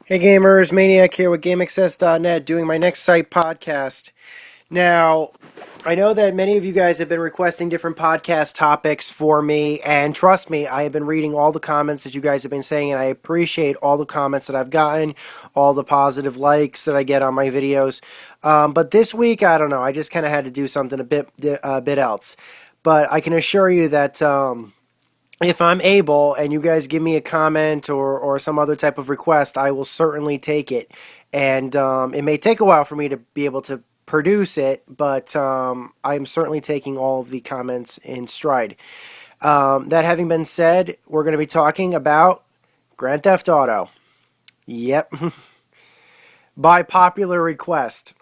Hey gamers, Maniac here with GameAccess.net doing my next site podcast. Now, I know that many of you guys have been requesting different podcast topics for me, and trust me, I have been reading all the comments that you guys have been saying, and I appreciate all the comments that I've gotten, all the positive likes that I get on my videos. But this week, I don't know, I just kind of had to do something a bit else. But I can assure you that if I'm able and you guys give me a comment or some other type of request, I will certainly take it. And it may take a while for me to be able to produce it, but I'm certainly taking all of the comments in stride. That having been said, we're going to be talking about Grand Theft Auto. Yep. By popular request.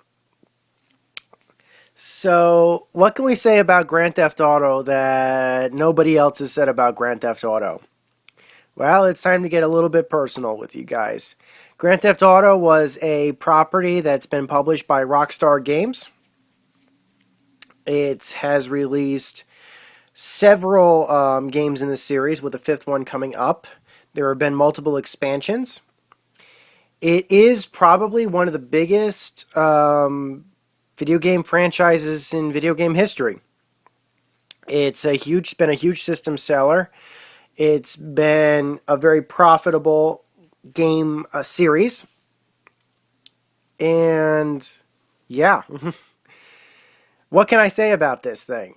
So, what can we say about Grand Theft Auto that nobody else has said about Grand Theft Auto? Well, it's time to get a little bit personal with you guys. Grand Theft Auto was a property that's been published by Rockstar Games. It has released several games in the series, with the fifth one coming up. There have been multiple expansions. It is probably one of the biggest video game franchises in video game history. Been a huge system seller. It's been a very profitable game series. And yeah, what can I say about this thing?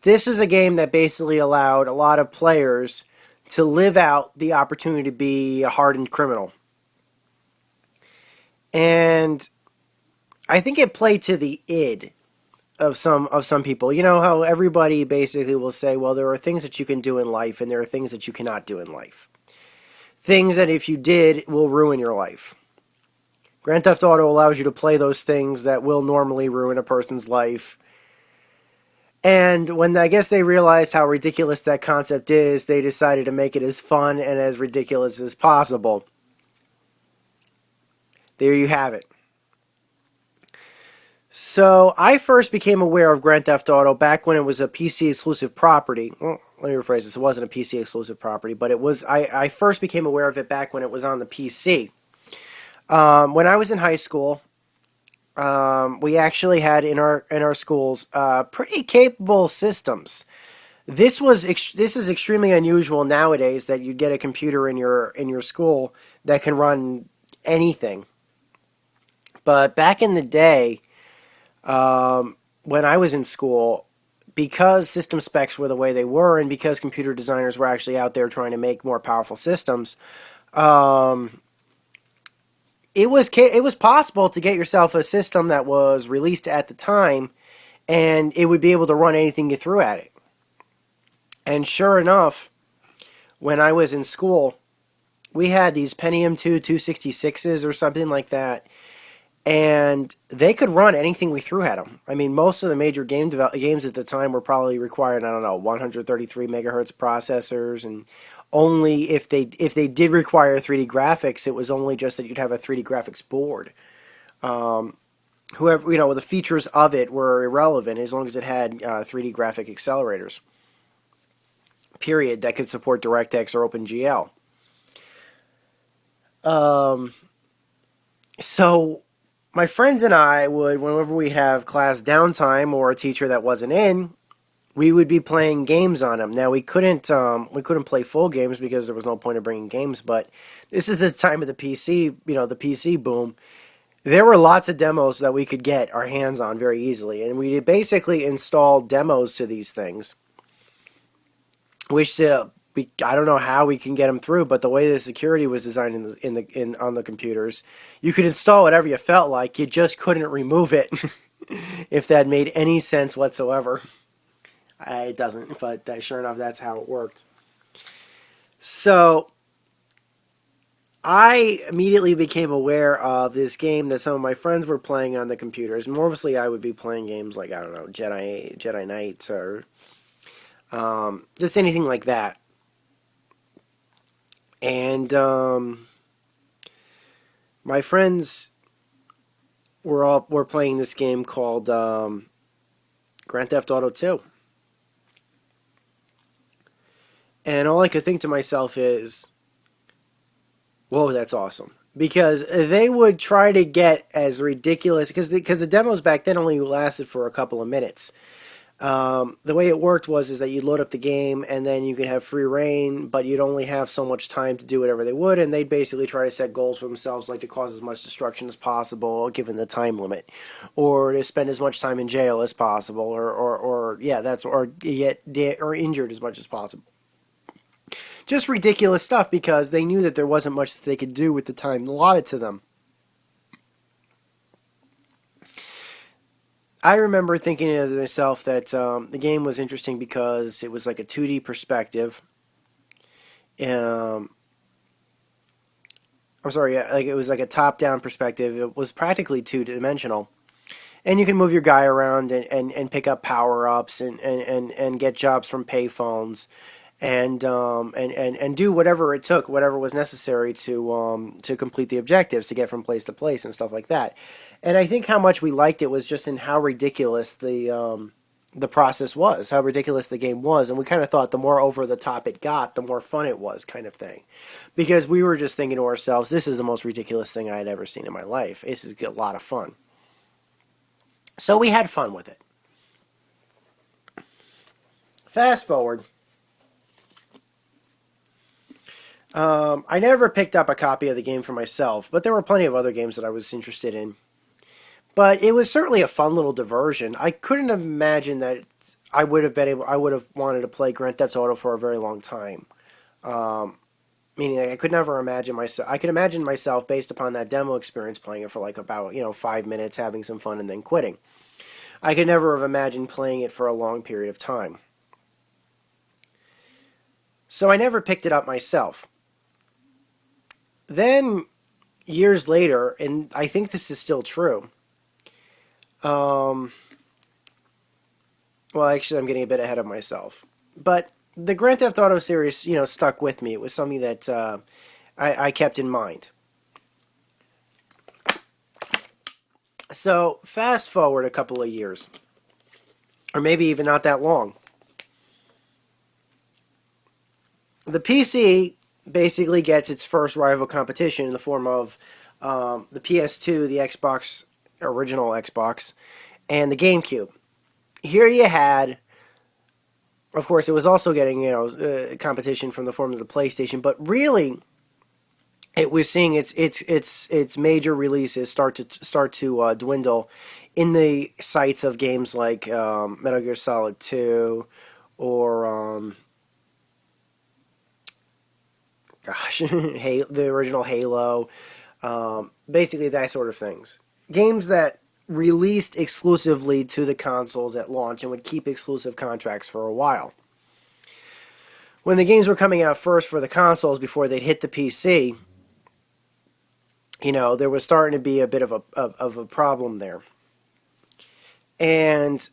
This is a game that basically allowed a lot of players to live out the opportunity to be a hardened criminal. And I think it played to the id of some people. You know how everybody basically will say, well, there are things that you can do in life and there are things that you cannot do in life. Things that if you did will ruin your life. Grand Theft Auto allows you to play those things that will normally ruin a person's life. And when I guess they realized how ridiculous that concept is, they decided to make it as fun and as ridiculous as possible. There you have it. So I first became aware of Grand Theft Auto back when it was a PC exclusive property. Well, let me rephrase this. It wasn't a PC exclusive property, but it was. I first became aware of it back when it was on the PC. When I was in high school, we actually had in our schools pretty capable systems. This is extremely unusual nowadays that you get a computer in your school that can run anything. But back in the day, when I was in school, because system specs were the way they were, and because computer designers were actually out there trying to make more powerful systems, um, it was possible to get yourself a system that was released at the time, and it would be able to run anything you threw at it. And sure enough, when I was in school, we had these Pentium 2 266s or something like that, and they could run anything we threw at them. I mean, most of the major games at the time were probably required, I don't know, 133 megahertz processors, and only if they did require 3D graphics, it was only just that you'd have a 3D graphics board. Um, Whoever, the features of it were irrelevant as long as it had 3D graphic accelerators. Period. That could support DirectX or OpenGL. Um, so my friends and I would, whenever we have class downtime or a teacher that wasn't in, we would be playing games on them. Now we couldn't play full games because there was no point of bringing games. But this is the time of the PC, the PC boom. There were lots of demos that we could get our hands on very easily, and we basically installed demos to these things, which I don't know how we can get them through, but the way the security was designed in on the computers, you could install whatever you felt like. You just couldn't remove it, if that made any sense whatsoever. It doesn't, but sure enough, that's how it worked. So I immediately became aware of this game that some of my friends were playing on the computers. Mostly, I would be playing games like, I don't know, Jedi Knights, or just anything like that. And my friends were playing this game called Grand Theft Auto 2. And all I could think to myself is, Whoa, that's awesome. Because they would try to get as ridiculous, because the demos back then only lasted for a couple of minutes. The way it worked was is that you'd load up the game and then you could have free reign, but you'd only have so much time to do whatever they would, and they'd basically try to set goals for themselves, like to cause as much destruction as possible, given the time limit, or to spend as much time in jail as possible, or yeah, that's or get or injured as much as possible. Just ridiculous stuff because they knew that there wasn't much that they could do with the time allotted to them. I remember thinking to myself that the game was interesting because it was like a 2D perspective. Um, I'm sorry, like it was like a top-down perspective. It was practically two-dimensional, and you can move your guy around and pick up power-ups and get jobs from payphones, and do whatever it took, whatever was necessary to complete the objectives, to get from place to place and stuff like that. And I think how much we liked it was just in how ridiculous the process was, how ridiculous the game was, and we kind of thought the more over the top it got, the more fun it was, kind of thing, because we were just thinking to ourselves, this is the most ridiculous thing I had ever seen in my life. This is a lot of fun. So we had fun with it. Fast forward. I never picked up a copy of the game for myself, but there were plenty of other games that I was interested in. But it was certainly a fun little diversion. I couldn't have imagined that I would have wanted to play Grand Theft Auto for a very long time. Um, Meaning, like, I could never imagine myself. I could imagine myself based upon that demo experience playing it for like about 5 minutes, having some fun, and then quitting. I could never have imagined playing it for a long period of time. So I never picked it up myself. Then years later, and I think this is still true. Um, well, actually, I'm getting a bit ahead of myself. But the Grand Theft Auto series, stuck with me. It was something that I kept in mind. So fast forward a couple of years, or maybe even not that long. The PC basically gets its first rival competition in the form of the PS2, the Xbox, original Xbox, and the GameCube. Here you had, of course, it was also getting competition from the form of the PlayStation, but really, it was seeing its major releases start to dwindle in the sights of games like Metal Gear Solid 2 or the original Halo, basically that sort of things. Games that released exclusively to the consoles at launch and would keep exclusive contracts for a while. When the games were coming out first for the consoles before they'd hit the PC, there was starting to be a bit of a problem there. And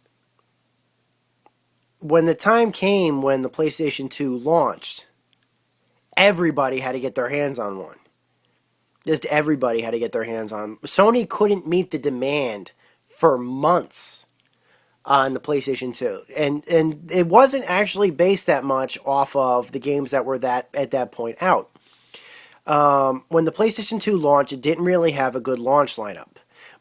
when the time came when the PlayStation 2 launched, everybody had to get their hands on one. Just everybody had to get their hands on. Sony couldn't meet the demand for months on the PlayStation 2. And it wasn't actually based that much off of the games that were at that point out. When the PlayStation 2 launched, it didn't really have a good launch lineup.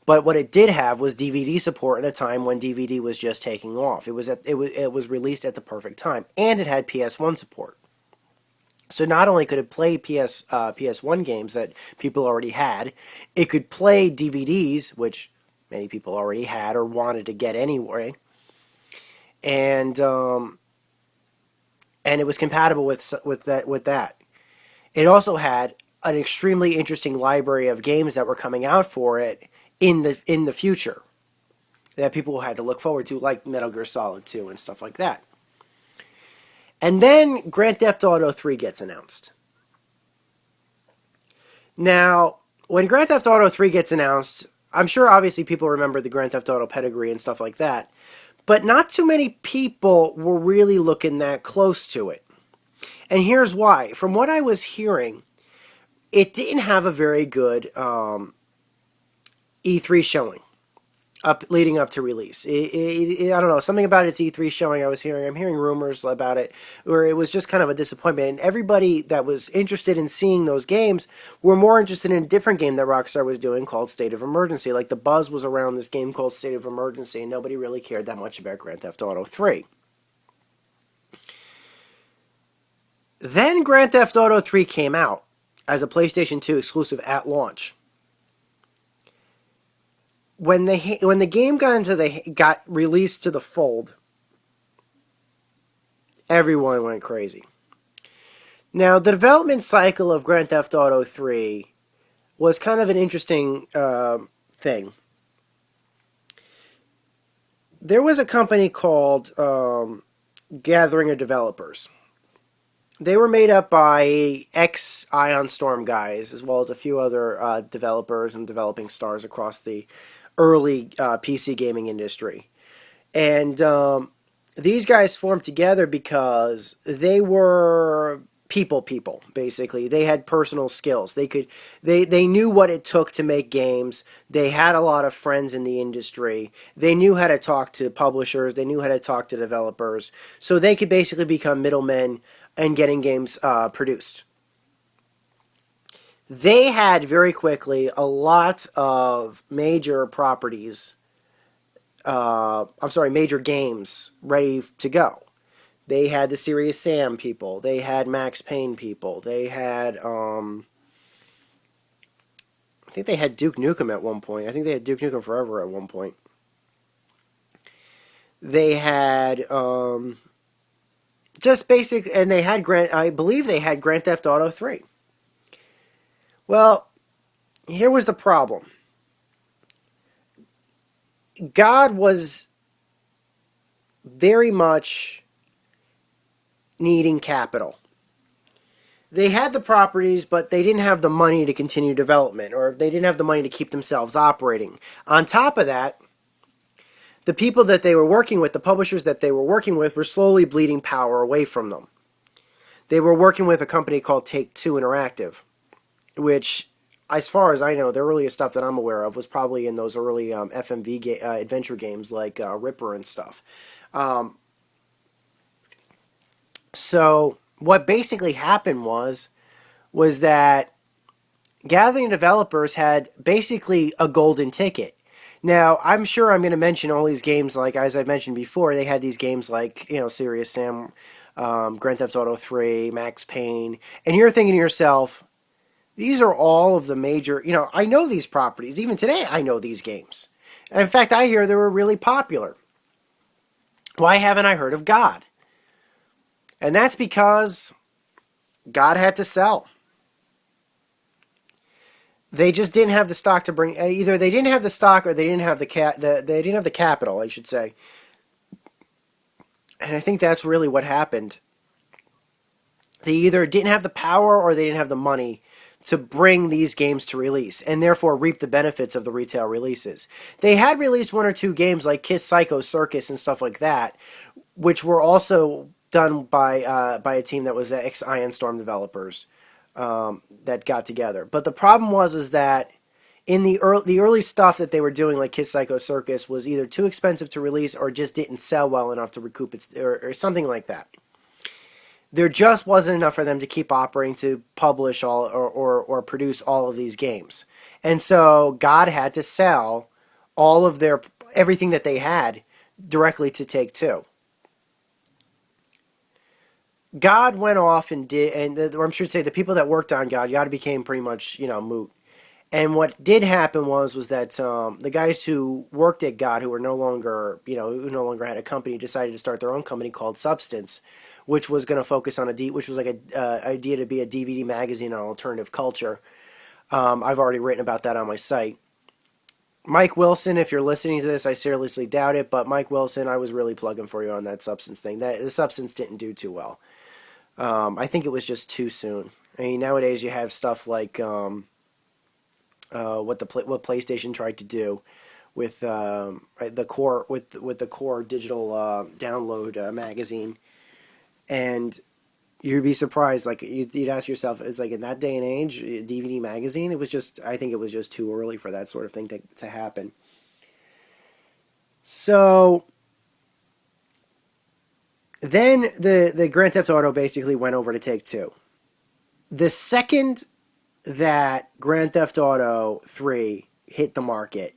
But what it did have was DVD support at a time when DVD was just taking off. It was released at the perfect time, and it had PS1 support. So not only could it play PS1 games that people already had, it could play DVDs, which many people already had or wanted to get anyway, and it was compatible with that. It also had an extremely interesting library of games that were coming out for it in the future that people had to look forward to, like Metal Gear Solid 2 and stuff like that. And then Grand Theft Auto 3 gets announced. Now, when Grand Theft Auto 3 gets announced, I'm sure obviously people remember the Grand Theft Auto pedigree and stuff like that, but not too many people were really looking that close to it. And here's why. From what I was hearing, it didn't have a very good E3 showing. leading up to release. I don't know, something about its E3 showing I'm hearing rumors about it, where it was just kind of a disappointment. And everybody that was interested in seeing those games were more interested in a different game that Rockstar was doing called State of Emergency. Like the buzz was around this game called State of Emergency, and nobody really cared that much about Grand Theft Auto 3. Then Grand Theft Auto 3 came out as a PlayStation 2 exclusive at launch. When the game got released to the fold, everyone went crazy. Now, the development cycle of Grand Theft Auto 3 was kind of an interesting thing. There was a company called Gathering of Developers. They were made up by ex-Ion Storm guys, as well as a few other developers and developing stars across the early PC gaming industry. And these guys formed together because they were people, basically. They had personal skills. They knew what it took to make games. They had a lot of friends in the industry. They knew how to talk to publishers. They knew how to talk to developers. So they could basically become middlemen and getting games produced. They had very quickly a lot of major properties, major games ready to go. They had the Serious Sam people. They had Max Payne people. They had, I think they had Duke Nukem at one point. I think they had Duke Nukem Forever at one point. They had, just basic, and they had I believe they had Grand Theft Auto 3. Well, here was the problem. God was very much needing capital. They had the properties, but they didn't have the money to continue development, or they didn't have the money to keep themselves operating. On top of that, the people that they were working with, the publishers that they were working with, were slowly bleeding power away from them. They were working with a company called Take-Two Interactive, which, as far as I know, the earliest stuff that I'm aware of was probably in those early FMV adventure games like Ripper and stuff. So what basically happened was that Gathering Developers had basically a golden ticket. Now, I'm sure I'm going to mention all these games, like, as I mentioned before, they had these games like, Serious Sam, Grand Theft Auto 3, Max Payne, and you're thinking to yourself, these are all of the major, I know these properties. Even today, I know these games. And in fact, I hear they were really popular. Why haven't I heard of God? And that's because God had to sell. They just didn't have the stock to bring. Either they didn't have the stock, or they didn't have they didn't have the capital, I should say. And I think that's really what happened. They either didn't have the power, or they didn't have the money to bring these games to release, and therefore reap the benefits of the retail releases. They had released one or two games like Kiss Psycho Circus and stuff like that, which were also done by a team that was ex-Iron Storm developers. That got together. But the problem was that in the early stuff that they were doing, like Kiss Psycho Circus, was either too expensive to release or just didn't sell well enough to recoup its, or something like that. There just wasn't enough for them to keep operating to publish all or produce all of these games. And so God had to sell all of everything that they had directly to Take-Two. God went off and or I'm sure to say the people that worked on God became pretty much, moot. And what did happen was that the guys who worked at God, who were no longer had a company, decided to start their own company called Substance, which was going to focus on which was like a idea to be a DVD magazine on alternative culture. I've already written about that on my site. Mike Wilson, if you're listening to this, I seriously doubt it, but Mike Wilson, I was really plugging for you on that Substance thing. The Substance didn't do too well. I think it was just too soon. I mean, nowadays you have stuff like what PlayStation tried to do with the core digital download magazine, and you'd be surprised. Like you'd ask yourself, it's like in that day and age, DVD magazine. I think it was just too early for that sort of thing to happen. So then the Grand Theft Auto basically went over to Take-Two. The second that Grand Theft Auto 3 hit the market,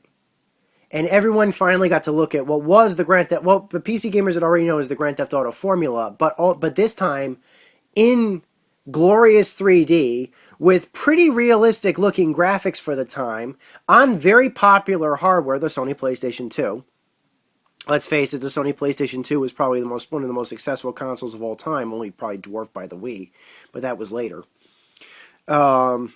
and everyone finally got to look at what was the the PC gamers had already known as the Grand Theft Auto formula, but this time in glorious 3D with pretty realistic looking graphics for the time on very popular hardware, the Sony PlayStation 2. Let's face it, the Sony PlayStation 2 was probably one of the most successful consoles of all time, only probably dwarfed by the Wii, but that was later. At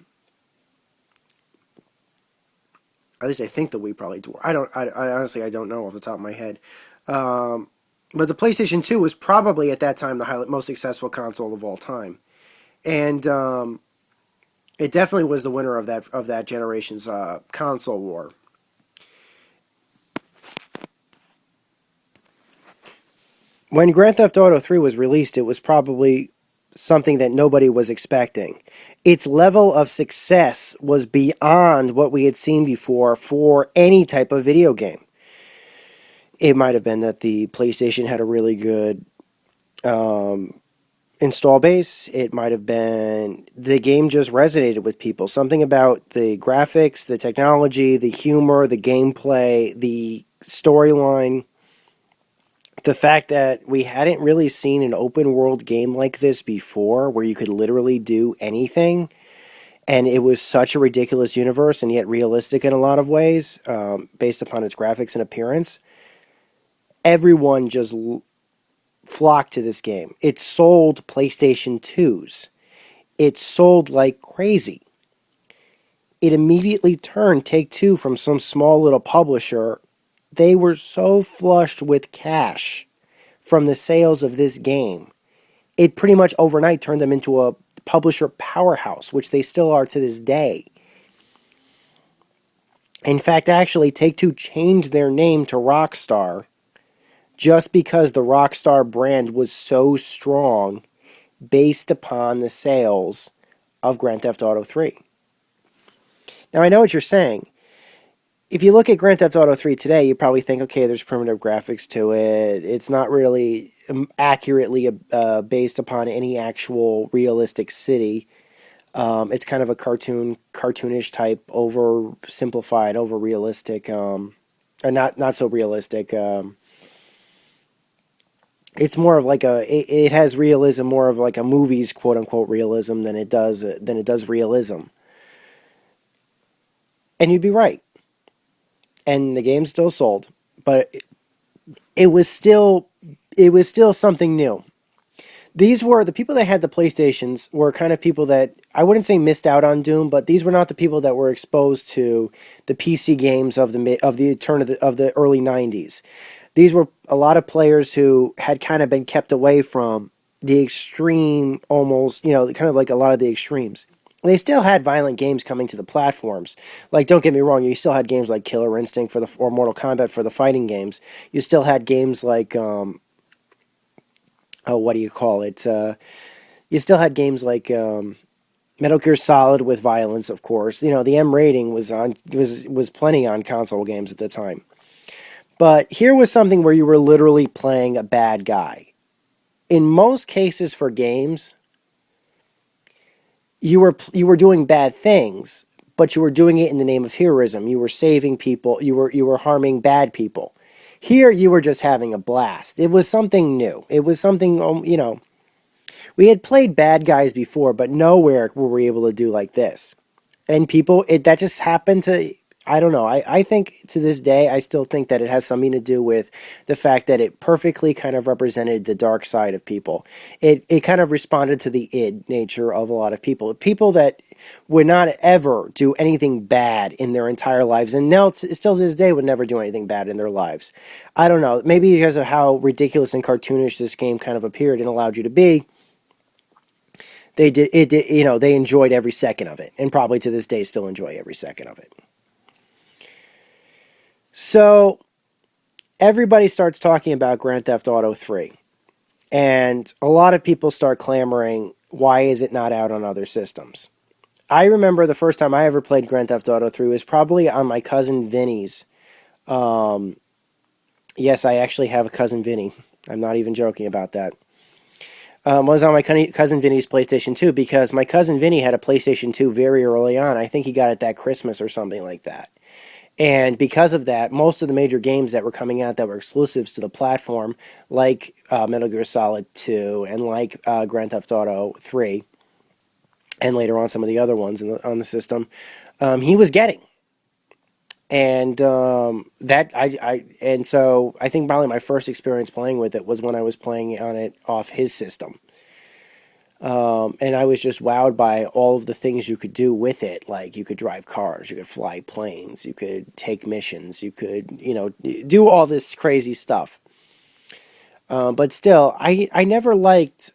least I think the Wii probably dwarfed. I honestly I don't know off the top of my head. But the PlayStation 2 was probably at that time the most successful console of all time, and it definitely was the winner of that generation's console war. When Grand Theft Auto 3 was released, it was probably something that nobody was expecting. Its level of success was beyond what we had seen before for any type of video game. It might have been that the PlayStation had a really good install base. It might have been the game just resonated with people. Something about the graphics, the technology, the humor, the gameplay, the storyline. The fact that we hadn't really seen an open world game like this before, where you could literally do anything, and it was such a ridiculous universe and yet realistic in a lot of ways, based upon its graphics and appearance. Everyone just flocked to this game. It sold PlayStation 2s. It sold like crazy. It immediately turned Take-Two from some small little publisher. They were so flushed with cash from the sales of this game. It pretty much overnight turned them into a publisher powerhouse, which they still are to this day. In fact, actually, Take-Two changed their name to Rockstar just because the Rockstar brand was so strong based upon the sales of Grand Theft Auto 3. Now, I know what you're saying. If you look at Grand Theft Auto 3 today, you probably think, okay, there's primitive graphics to it. It's not really accurately based upon any actual realistic city. It's kind of a cartoonish type, oversimplified, over realistic, or not so realistic. It's more of like it has realism, more of like a movie's quote unquote realism than it does realism. And you'd be right. And the game still sold, but it was still something new. These were the people that had the PlayStations were kind of people that I wouldn't say missed out on Doom, but these were not the people that were exposed to the PC games of the turn of the early 90s. These were a lot of players who had kind of been kept away from the extreme, almost, kind of like a lot of the extremes. They still had violent games coming to the platforms. Like, don't get me wrong, you still had games like Killer Instinct or Mortal Kombat for the fighting games. You still had games like, what do you call it? You still had games like Metal Gear Solid with violence, of course. The M rating was plenty on console games at the time. But here was something where you were literally playing a bad guy. In most cases for games, you were doing bad things, but you were doing it in the name of heroism. You were saving people. You were harming bad people. Here, you were just having a blast. It was something new. It was something, we had played bad guys before, but nowhere were we able to do like this. And that just happened to, I don't know. I think to this day, I still think that it has something to do with the fact that it perfectly kind of represented the dark side of people. It kind of responded to the id nature of a lot of people. People that would not ever do anything bad in their entire lives, and now still to this day would never do anything bad in their lives. I don't know. Maybe because of how ridiculous and cartoonish this game kind of appeared and allowed you to be. They enjoyed every second of it, and probably to this day still enjoy every second of it. So, everybody starts talking about Grand Theft Auto 3. And a lot of people start clamoring, why is it not out on other systems? I remember the first time I ever played Grand Theft Auto 3 was probably on my cousin Vinny's Yes, I actually have a cousin Vinny. I'm not even joking about that. Was on my cousin Vinny's PlayStation 2 because my cousin Vinny had a PlayStation 2 very early on. I think he got it that Christmas or something like that. And because of that, most of the major games that were coming out that were exclusives to the platform, like Metal Gear Solid 2 and like Grand Theft Auto 3, and later on some of the other ones on the system, he was getting. And so I think probably my first experience playing with it was when I was playing on it off his system. And I was just wowed by all of the things you could do with it. Like you could drive cars, you could fly planes, you could take missions, you could, do all this crazy stuff. But still, I never liked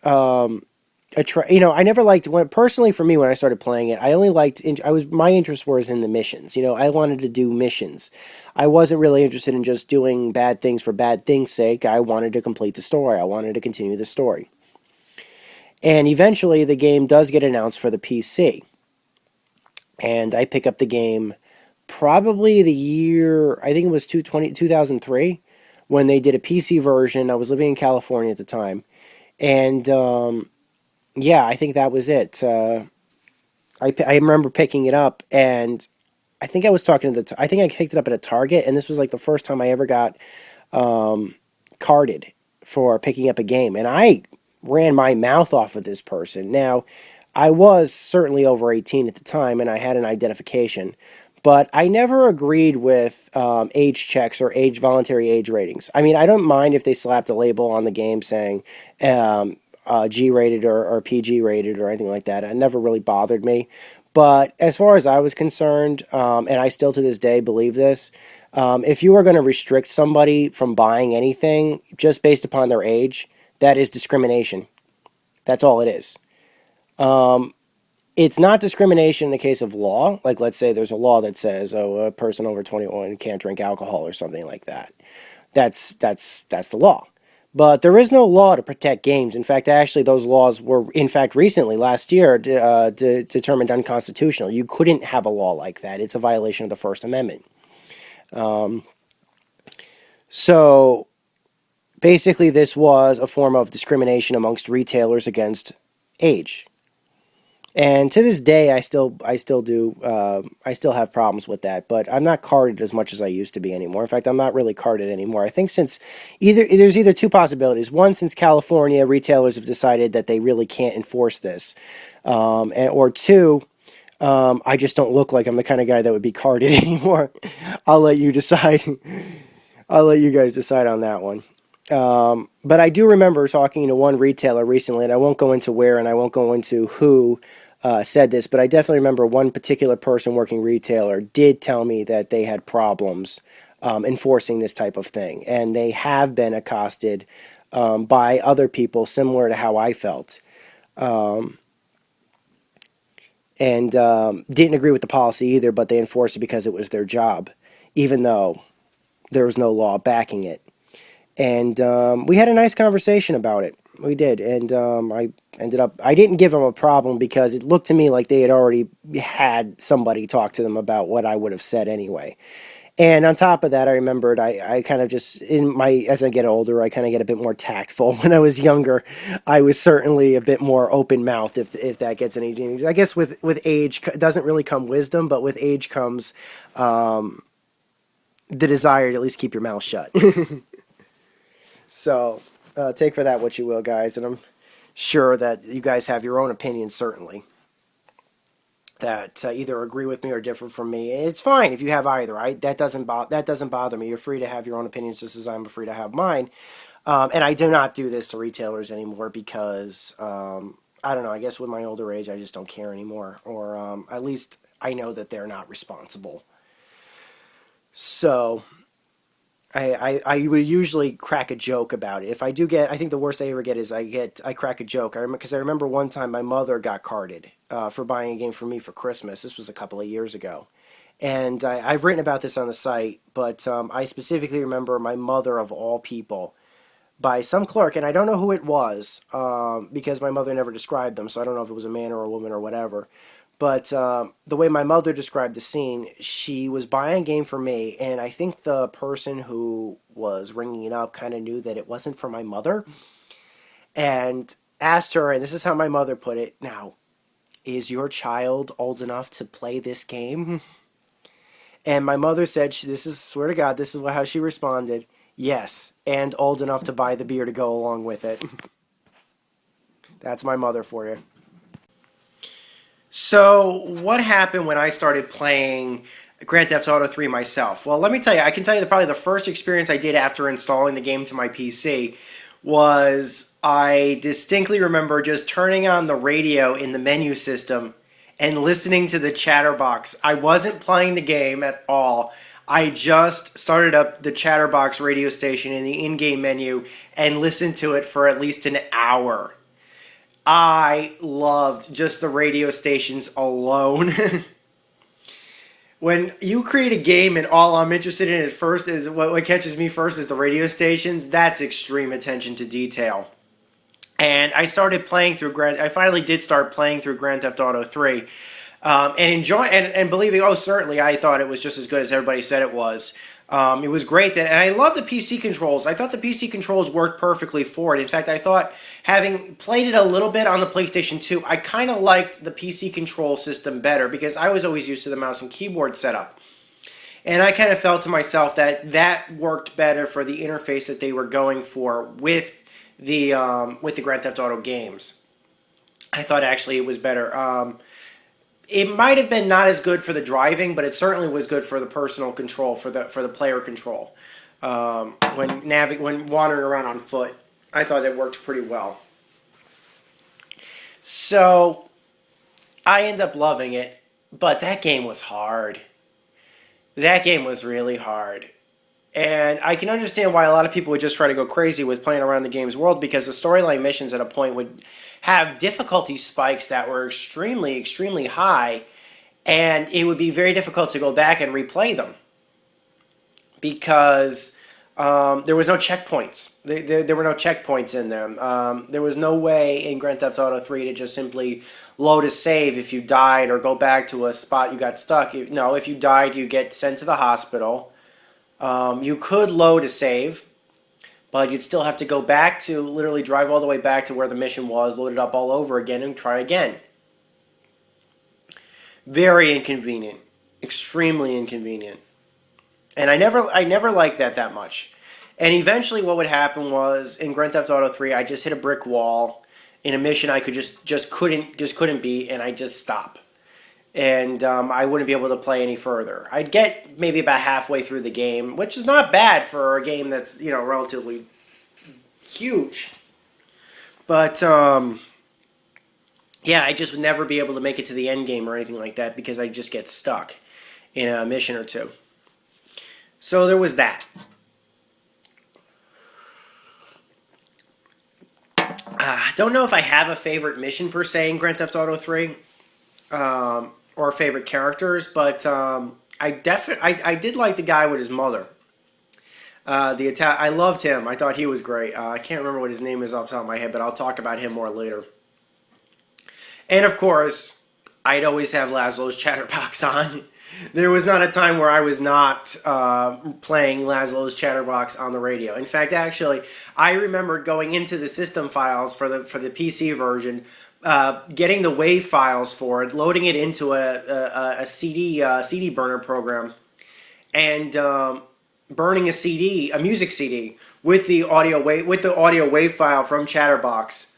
I never liked when personally for me when I started playing it. I only liked I was my interest was in the missions. I wanted to do missions. I wasn't really interested in just doing bad things for bad things' sake. I wanted to complete the story. I wanted to continue the story. And eventually, the game does get announced for the PC. And I pick up the game probably the year, I think it was 2003, when they did a PC version. I was living in California at the time. And yeah, I think that was it. I remember picking it up, and I think I was talking to I think I picked it up at a Target, and this was like the first time I ever got carded for picking up a game, and I ran my mouth off of this person. Now, I was certainly over 18 at the time, and I had an identification, but I never agreed with age checks or voluntary age ratings. I mean, I don't mind if they slapped a label on the game saying G rated or PG rated or anything like that. It never really bothered me. But as far as I was concerned, and I still to this day believe this, if you are going to restrict somebody from buying anything just based upon their age, that is discrimination. That's all it is. It's not discrimination in the case of law. Like, let's say there's a law that says, oh, a person over 21 can't drink alcohol or something like that. That's the law. But there is no law to protect games. In fact, actually, those laws were, in fact, recently, last year, determined unconstitutional. You couldn't have a law like that. It's a violation of the First Amendment. So basically, this was a form of discrimination amongst retailers against age. And to this day, I still have problems with that. But I'm not carded as much as I used to be anymore. In fact, I'm not really carded anymore. I think since there's either two possibilities. One, since California retailers have decided that they really can't enforce this, or two, I just don't look like I'm the kind of guy that would be carded anymore. I'll let you decide. I'll let you guys decide on that one. But I do remember talking to one retailer recently, and I won't go into where and I won't go into who said this, but I definitely remember one particular person working retailer did tell me that they had problems enforcing this type of thing, and they have been accosted by other people similar to how I felt, and didn't agree with the policy either, but they enforced it because it was their job, even though there was no law backing it. And we had a nice conversation about it. We did. And I didn't give them a problem because it looked to me like they had already had somebody talk to them about what I would have said anyway. And on top of that, I remembered I kind of just, as I get older, I kind of get a bit more tactful. When I was younger, I was certainly a bit more open mouthed, if that gets any. I guess with age doesn't really come wisdom, but with age comes the desire to at least keep your mouth shut. So, take for that what you will, guys, and I'm sure that you guys have your own opinions, certainly, that either agree with me or differ from me. It's fine if you have either. That doesn't bother me. You're free to have your own opinions just as I'm free to have mine. And I do not do this to retailers anymore because, I don't know, I guess with my older age, I just don't care anymore. Or at least I know that they're not responsible. So I will usually crack a joke about it. If I do I think the worst I ever get is I crack a joke. Because I remember one time my mother got carded for buying a game for me for Christmas. This was a couple of years ago. And I've written about this on the site, but I specifically remember my mother, of all people, by some clerk, and I don't know who it was because my mother never described them, so I don't know if it was a man or a woman or whatever. But the way my mother described the scene, she was buying a game for me, and I think the person who was ringing it up kind of knew that it wasn't for my mother, and asked her, and this is how my mother put it, now, is your child old enough to play this game? And my mother said, this is, swear to God, this is how she responded, yes, and old enough to buy the beer to go along with it. That's my mother for you. So, what happened when I started playing Grand Theft Auto 3 myself? Well, let me tell you, I can tell you that probably the first experience I did after installing the game to my PC was I distinctly remember just turning on the radio in the menu system and listening to the chatterbox. I wasn't playing the game at all. I just started up the chatterbox radio station in the in-game menu and listened to it for at least an hour. I loved just the radio stations alone. When you create a game and all I'm interested in at first is what catches me first is the radio stations, that's extreme attention to detail. And I started playing through I finally did start playing through Grand Theft Auto 3. And believing, oh, certainly, I thought it was just as good as everybody said it was. It was great and I love the PC controls. I thought the PC controls worked perfectly for it. In fact, I thought, having played it a little bit on the PlayStation 2, I kind of liked the PC control system better because I was always used to the mouse and keyboard setup. And I kind of felt to myself that that worked better for the interface that they were going for with the Grand Theft Auto games. I thought actually it was better. It might have been not as good for the driving, but it certainly was good for the personal control, for the player control. When wandering around on foot, I thought it worked pretty well. So I ended up loving it, but that game was hard. That game was really hard. And I can understand why a lot of people would just try to go crazy with playing around the game's world, because the storyline missions at a point would have difficulty spikes that were extremely, extremely high, and it would be very difficult to go back and replay them because there was no checkpoints. There were no checkpoints in them. There was no way in Grand Theft Auto 3 to just simply load a save if you died or go back to a spot you got stuck. No, if you died, you get sent to the hospital. You could load a save, but you'd still have to go back to, literally drive all the way back to where the mission was, load it up all over again, and try again. Very inconvenient. Extremely inconvenient. And I never liked that much. And eventually what would happen was, in Grand Theft Auto 3, I just hit a brick wall in a mission I could just couldn't beat, and I'd just stop. And I wouldn't be able to play any further. I'd get maybe about halfway through the game, which is not bad for a game that's, relatively huge. But, yeah, I just would never be able to make it to the end game or anything like that because I'd just get stuck in a mission or two. So there was that. Don't know if I have a favorite mission per se in Grand Theft Auto 3. Or favorite characters, but I did like the guy with his mother. I loved him. I thought he was great. I can't remember what his name is off the top of my head, but I'll talk about him more later. And of course, I'd always have Laszlo's Chatterbox on. There was not a time where I was not playing Laszlo's Chatterbox on the radio. In fact, actually, I remember going into the system files for the PC version, getting the WAV files for it, loading it into a CD burner program, and burning a music CD with the audio WAV file from Chatterbox,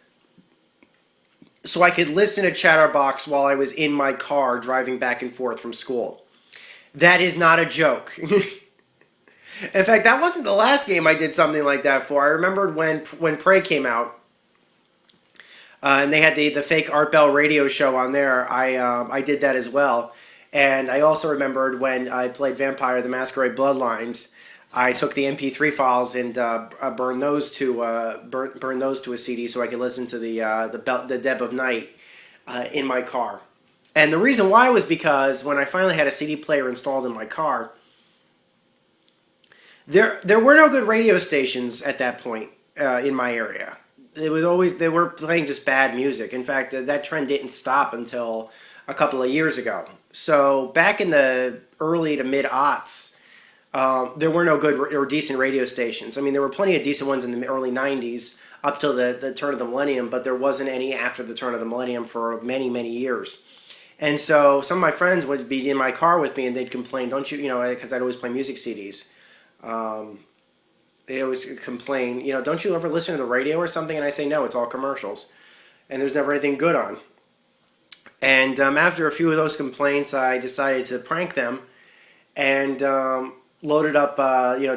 so I could listen to Chatterbox while I was in my car driving back and forth from school. That is not a joke. In fact, that wasn't the last game I did something like that for. I remembered when Prey came out. And they had the fake Art Bell radio show on there. I did that as well. And I also remembered when I played Vampire: The Masquerade Bloodlines, I took the MP3 files and burned those to a CD so I could listen to the Deb of Night in my car. And the reason why was because when I finally had a CD player installed in my car, there were no good radio stations at that point in my area. They were playing just bad music. In fact, that trend didn't stop until a couple of years ago. So back in the early to mid aughts, there were no good or decent radio stations. I mean, there were plenty of decent ones in the early 90s up till the turn of the millennium, but there wasn't any after the turn of the millennium for many, many years. And so some of my friends would be in my car with me and they'd complain, don't you, because I'd always play music CDs. They always complain, don't you ever listen to the radio or something? And I say, no, it's all commercials. And there's never anything good on. And after a few of those complaints, I decided to prank them and loaded up,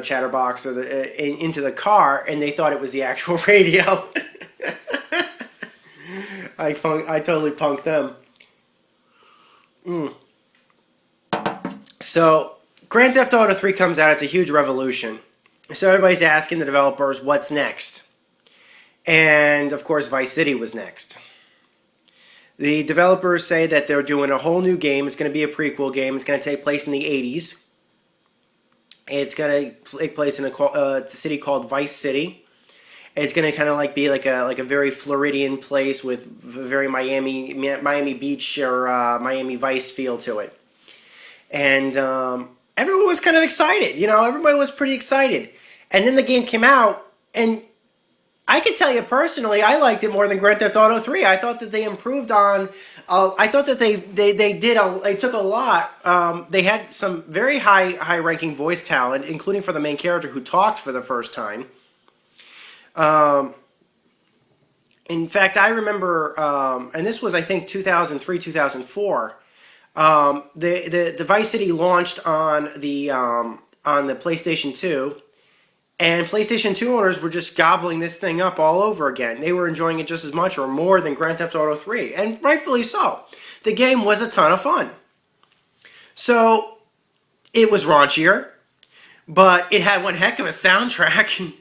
Chatterbox into the car, and they thought it was the actual radio. I totally punked them. So, Grand Theft Auto 3 comes out. It's a huge revolution. So everybody's asking the developers, what's next? And, of course, Vice City was next. The developers say that they're doing a whole new game. It's going to be a prequel game. It's going to take place in the 80s. It's going to take place in a city called Vice City. It's going to kind of be like a very Floridian place with very Miami Beach or Miami Vice feel to it. And everyone was kind of excited. Everybody was pretty excited. And then the game came out, and I can tell you personally, I liked it more than Grand Theft Auto 3. I thought that they improved on. I thought that they took a lot. They had some very high ranking voice talent, including for the main character who talked for the first time. In fact, I remember, and this was I think 2003, 2004. The Vice City launched on the PlayStation 2. And PlayStation 2 owners were just gobbling this thing up all over again. They were enjoying it just as much or more than Grand Theft Auto 3. And rightfully so. The game was a ton of fun. So, it was raunchier. But it had one heck of a soundtrack.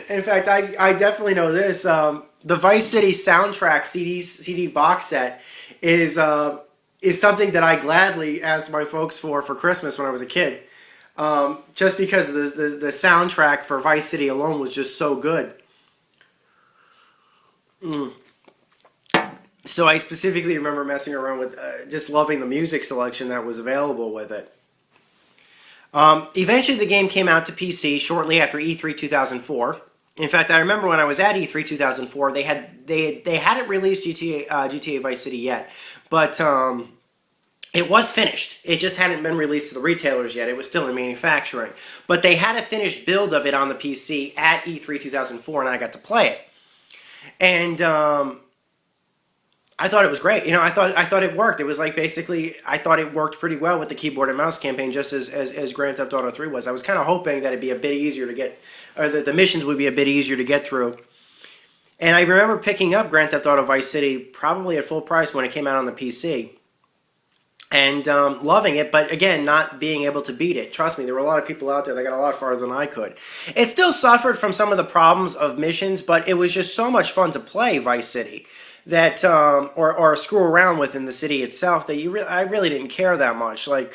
In fact, I definitely know this. The Vice City soundtrack CD box set is something that I gladly asked my folks for Christmas when I was a kid. Just because the soundtrack for Vice City alone was just so good. So I specifically remember messing around with just loving the music selection that was available with it. Eventually the game came out to PC shortly after E3 2004. In fact, I remember when I was at E3 2004, they hadn't released GTA Vice City yet, but it was finished. It just hadn't been released to the retailers yet. It was still in manufacturing. But they had a finished build of it on the PC at E3 2004, and I got to play it. And I thought it was great. I thought it worked. It was I thought it worked pretty well with the keyboard and mouse campaign, just as Grand Theft Auto 3 was. I was kind of hoping that it'd be a bit easier to get, or that the missions would be a bit easier to get through. And I remember picking up Grand Theft Auto Vice City probably at full price when it came out on the PC. And loving it, but again, not being able to beat it. Trust me, there were a lot of people out there that got a lot farther than I could. It still suffered from some of the problems of missions, but it was just so much fun to play Vice City that, or screw around with in the city itself, that I really didn't care that much. There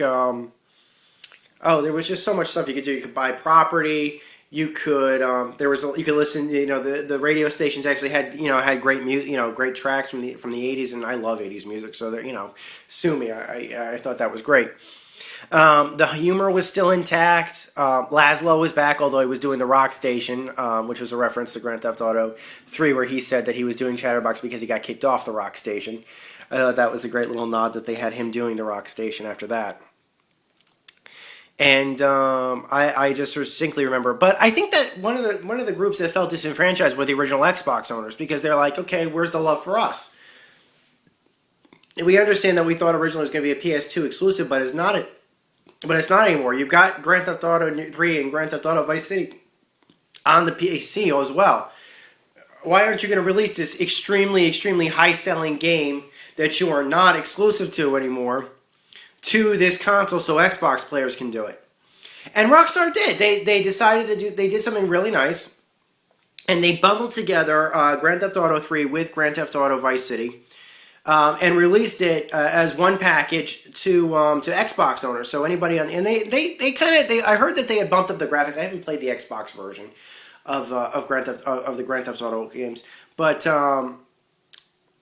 was just so much stuff you could do. You could buy property. You could you could listen. The radio stations actually had great music. Great tracks from the 80s, and I love 80s music. So that sue me. I thought that was great. The humor was still intact. Laszlo was back, although he was doing the rock station, which was a reference to Grand Theft Auto 3, where he said that he was doing Chatterbox because he got kicked off the rock station. I thought that was a great little nod that they had him doing the rock station after that. And I just distinctly remember, but I think that one of the groups that felt disenfranchised were the original Xbox owners, because they're like, okay, where's the love for us? We understand that we thought originally it was going to be a PS2 exclusive, but it's not. But it's not anymore. You've got Grand Theft Auto 3 and Grand Theft Auto Vice City on the PC as well. Why aren't you going to release this extremely, extremely high-selling game that you are not exclusive to anymore to this console so Xbox players can do it? And Rockstar did. They decided to do. They did something really nice, and they bundled together Grand Theft Auto 3 with Grand Theft Auto Vice City, and released it as one package to Xbox owners. So anybody on, and I heard that they had bumped up the graphics. I haven't played the Xbox version of the Grand Theft Auto games, but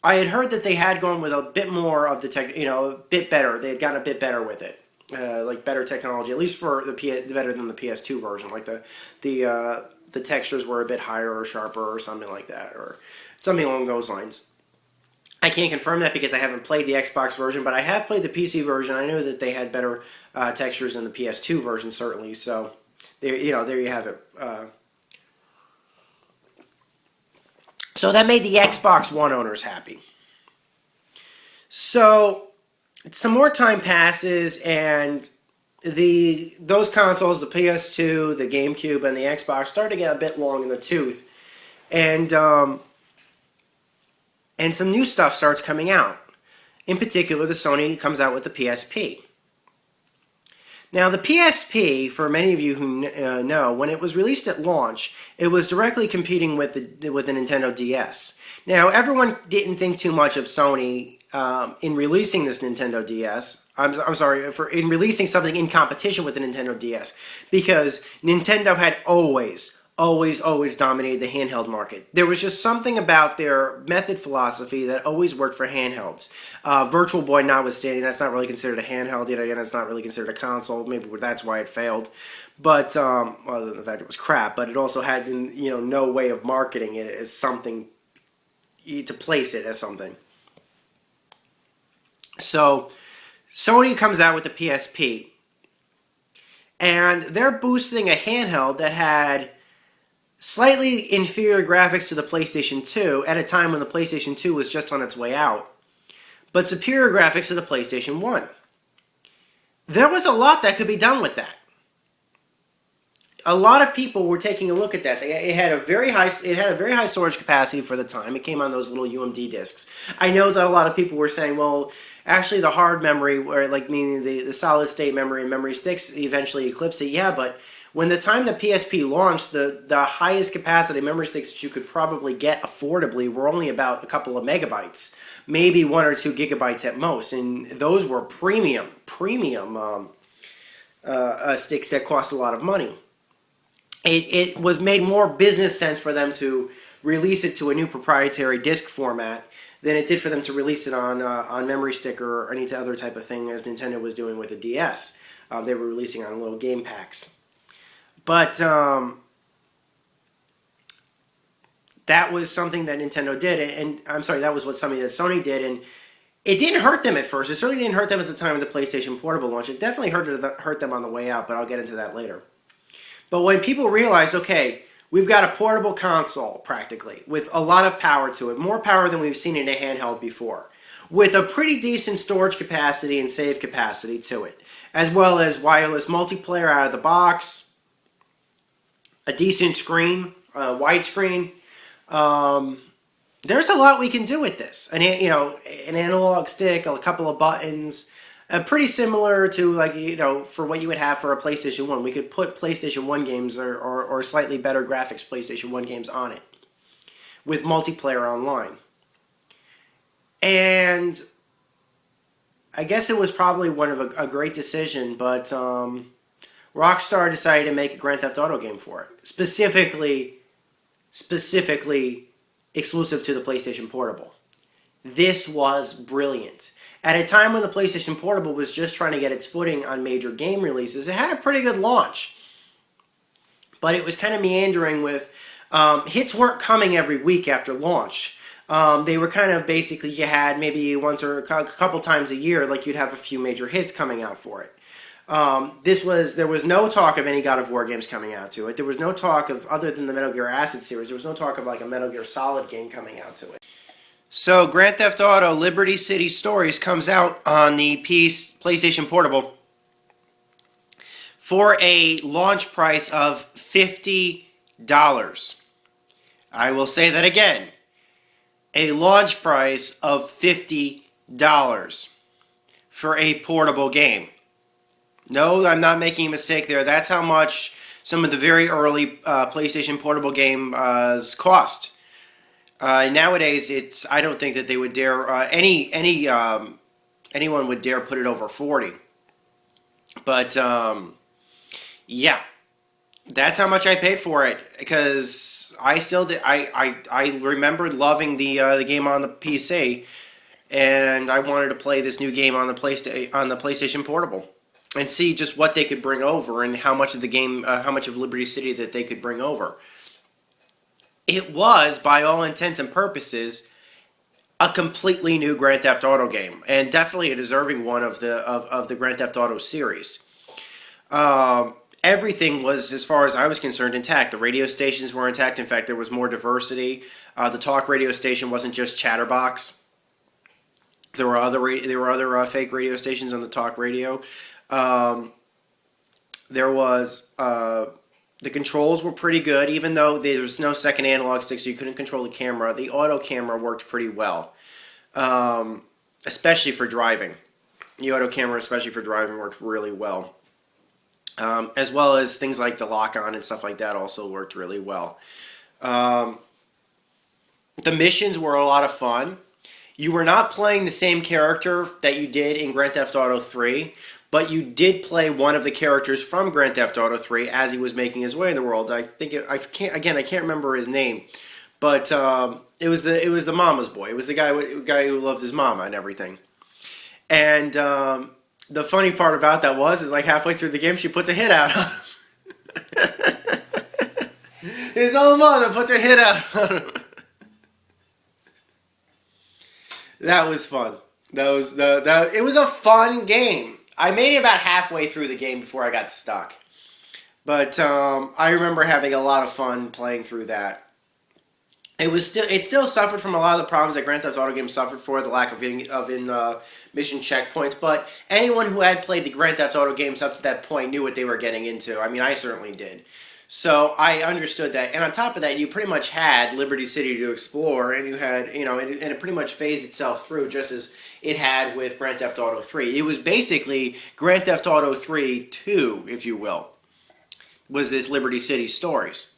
I had heard that they had gone with a bit more of the tech, a bit better. They had gotten a bit better with it, like better technology, at least for better than the PS2 version. Like the textures were a bit higher or sharper or something like that, or something along those lines. I can't confirm that because I haven't played the Xbox version, but I have played the PC version. I know that they had better textures than the PS2 version, certainly. So, there you have it. So that made the Xbox One owners happy. So some more time passes, and those consoles, the PS2, the GameCube, and the Xbox, start to get a bit long in the tooth, and some new stuff starts coming out. In particular, the Sony comes out with the PSP. Now, the PSP, for many of you who know, when it was released at launch, it was directly competing with the Nintendo DS. Now, everyone didn't think too much of Sony in releasing this Nintendo DS. I'm sorry, in releasing something in competition with the Nintendo DS, because Nintendo had always dominated the handheld market. There was just something about their method philosophy that always worked for handhelds. Virtual Boy notwithstanding, that's not really considered a handheld. Yet again, it's not really considered a console. Maybe that's why it failed. But other than the fact it was crap, but it also had no way of marketing it as something to place it as something. So Sony comes out with the PSP, and they're boosting a handheld that had slightly inferior graphics to the PlayStation 2 at a time when the PlayStation 2 was just on its way out, but superior graphics to the PlayStation 1. There was a lot that could be done with that. A lot of people were taking a look at that. It had a very high storage capacity for the time. It came on those little UMD discs. I know that a lot of people were saying, well, actually the hard memory, or like meaning the solid state memory and memory sticks, eventually eclipsed it. Yeah, but when the time the PSP launched, the highest capacity memory sticks that you could probably get affordably were only about a couple of megabytes, maybe 1 or 2 gigabytes at most, and those were premium sticks that cost a lot of money. It was made more business sense for them to release it to a new proprietary disc format than it did for them to release it on memory stick or any other type of thing, as Nintendo was doing with the DS. They were releasing on little game packs. But that was something that Nintendo did, and I'm sorry, that was something that Sony did, and it didn't hurt them at first. It certainly didn't hurt them at the time of the PlayStation Portable launch. It definitely hurt them on the way out, but I'll get into that later. But when people realized, okay, we've got a portable console, practically, with a lot of power to it, more power than we've seen in a handheld before, with a pretty decent storage capacity and save capacity to it, as well as wireless multiplayer out of the box, a decent screen, widescreen. There's a lot we can do with this. An analog stick, a couple of buttons, pretty similar to for what you would have for a PlayStation 1. We could put PlayStation 1 games or slightly better graphics PlayStation 1 games on it with multiplayer online. And I guess it was probably one of a great decision, but Rockstar decided to make a Grand Theft Auto game for it, specifically exclusive to the PlayStation Portable. This was brilliant. At a time when the PlayStation Portable was just trying to get its footing on major game releases, it had a pretty good launch. But it was kind of meandering with hits weren't coming every week after launch. They were kind of basically, you had maybe once or a couple times a year, like you'd have a few major hits coming out for it. There was no talk of any God of War games coming out to it. There was no talk of, other than the Metal Gear Acid series, there was no talk of like a Metal Gear Solid game coming out to it. So Grand Theft Auto Liberty City Stories comes out on the PlayStation Portable for a launch price of $50. I will say that again. A launch price of $50 for a portable game. No, I'm not making a mistake there. That's how much some of the very early PlayStation Portable games cost. Nowadays, I don't think that they would dare anyone would dare put it over 40. But yeah, That's how much I paid for it because I still did. I remembered loving the game on the PC, and I wanted to play this new game on the PlayStation Portable and see just what they could bring over and how much of the game, how much of Liberty City that they could bring over. It was, by all intents and purposes, a completely new Grand Theft Auto game, and definitely a deserving one of the Grand Theft Auto series. Everything was, as far as I was concerned, intact. The radio stations were intact. In fact, there was more diversity. The talk radio station wasn't just Chatterbox. There were other fake radio stations on the talk radio. There was the controls were pretty good, even though there was no second analog stick, so you couldn't control the camera. The auto camera worked pretty well, especially for driving. The auto camera, especially for driving, worked really well. As well as things like the lock-on and stuff like that also worked really well. The missions were a lot of fun. You were not playing the same character that you did in Grand Theft Auto 3, but you did play one of the characters from Grand Theft Auto 3 as he was making his way in the world. I can't remember his name, but it was the mama's boy. It was the guy who loved his mama and everything. And the funny part about that is like halfway through the game, she puts a hit out on him. His own mother puts a hit out on him. That was fun. It was a fun game. I made it about halfway through the game before I got stuck. But I remember having a lot of fun playing through that. It still suffered from a lot of the problems that Grand Theft Auto games suffered for, the lack of mission checkpoints. But anyone who had played the Grand Theft Auto games up to that point knew what they were getting into. I mean, I certainly did. So I understood that. And on top of that, you pretty much had Liberty City to explore, and you had, and it pretty much phased itself through just as it had with Grand Theft Auto 3. It was basically Grand Theft Auto 3 2, if you will, was this Liberty City stories.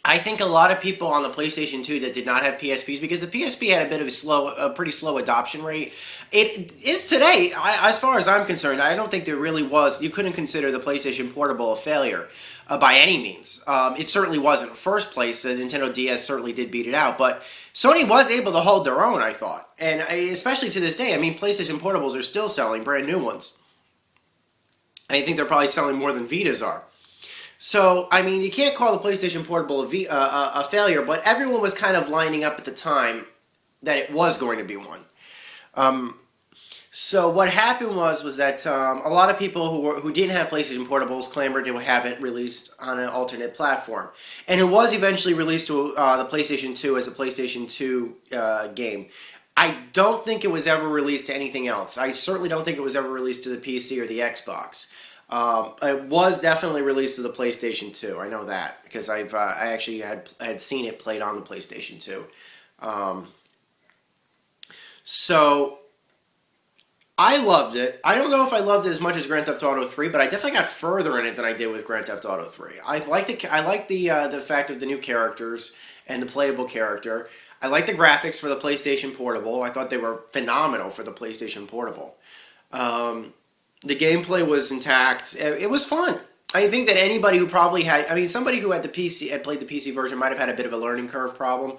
I think a lot of people on the PlayStation 2 that did not have PSPs, because the PSP had a bit of a pretty slow adoption rate. It is today, as far as I'm concerned. I don't think there really was. You couldn't consider the PlayStation Portable a failure by any means. It certainly wasn't first place. The Nintendo DS certainly did beat it out, but Sony was able to hold their own, I thought, and especially to this day. I mean, PlayStation Portables are still selling brand new ones. I think they're probably selling more than Vitas are. So, I mean, you can't call the PlayStation Portable a failure, but everyone was kind of lining up at the time that it was going to be one. So what happened was that a lot of people who didn't have PlayStation Portables clamored to have it released on an alternate platform. And it was eventually released to the PlayStation 2 as a PlayStation 2 game. I don't think it was ever released to anything else. I certainly don't think it was ever released to the PC or the Xbox. It was definitely released to the PlayStation 2. I know that because I actually had seen it played on the PlayStation 2. So I loved it. I don't know if I loved it as much as Grand Theft Auto 3, but I definitely got further in it than I did with Grand Theft Auto 3. I like the fact of the new characters and the playable character. I like the graphics for the PlayStation Portable. I thought they were phenomenal for the PlayStation Portable. The gameplay was intact. It was fun. I think that anybody who probably somebody who had played the PC version might have had a bit of a learning curve problem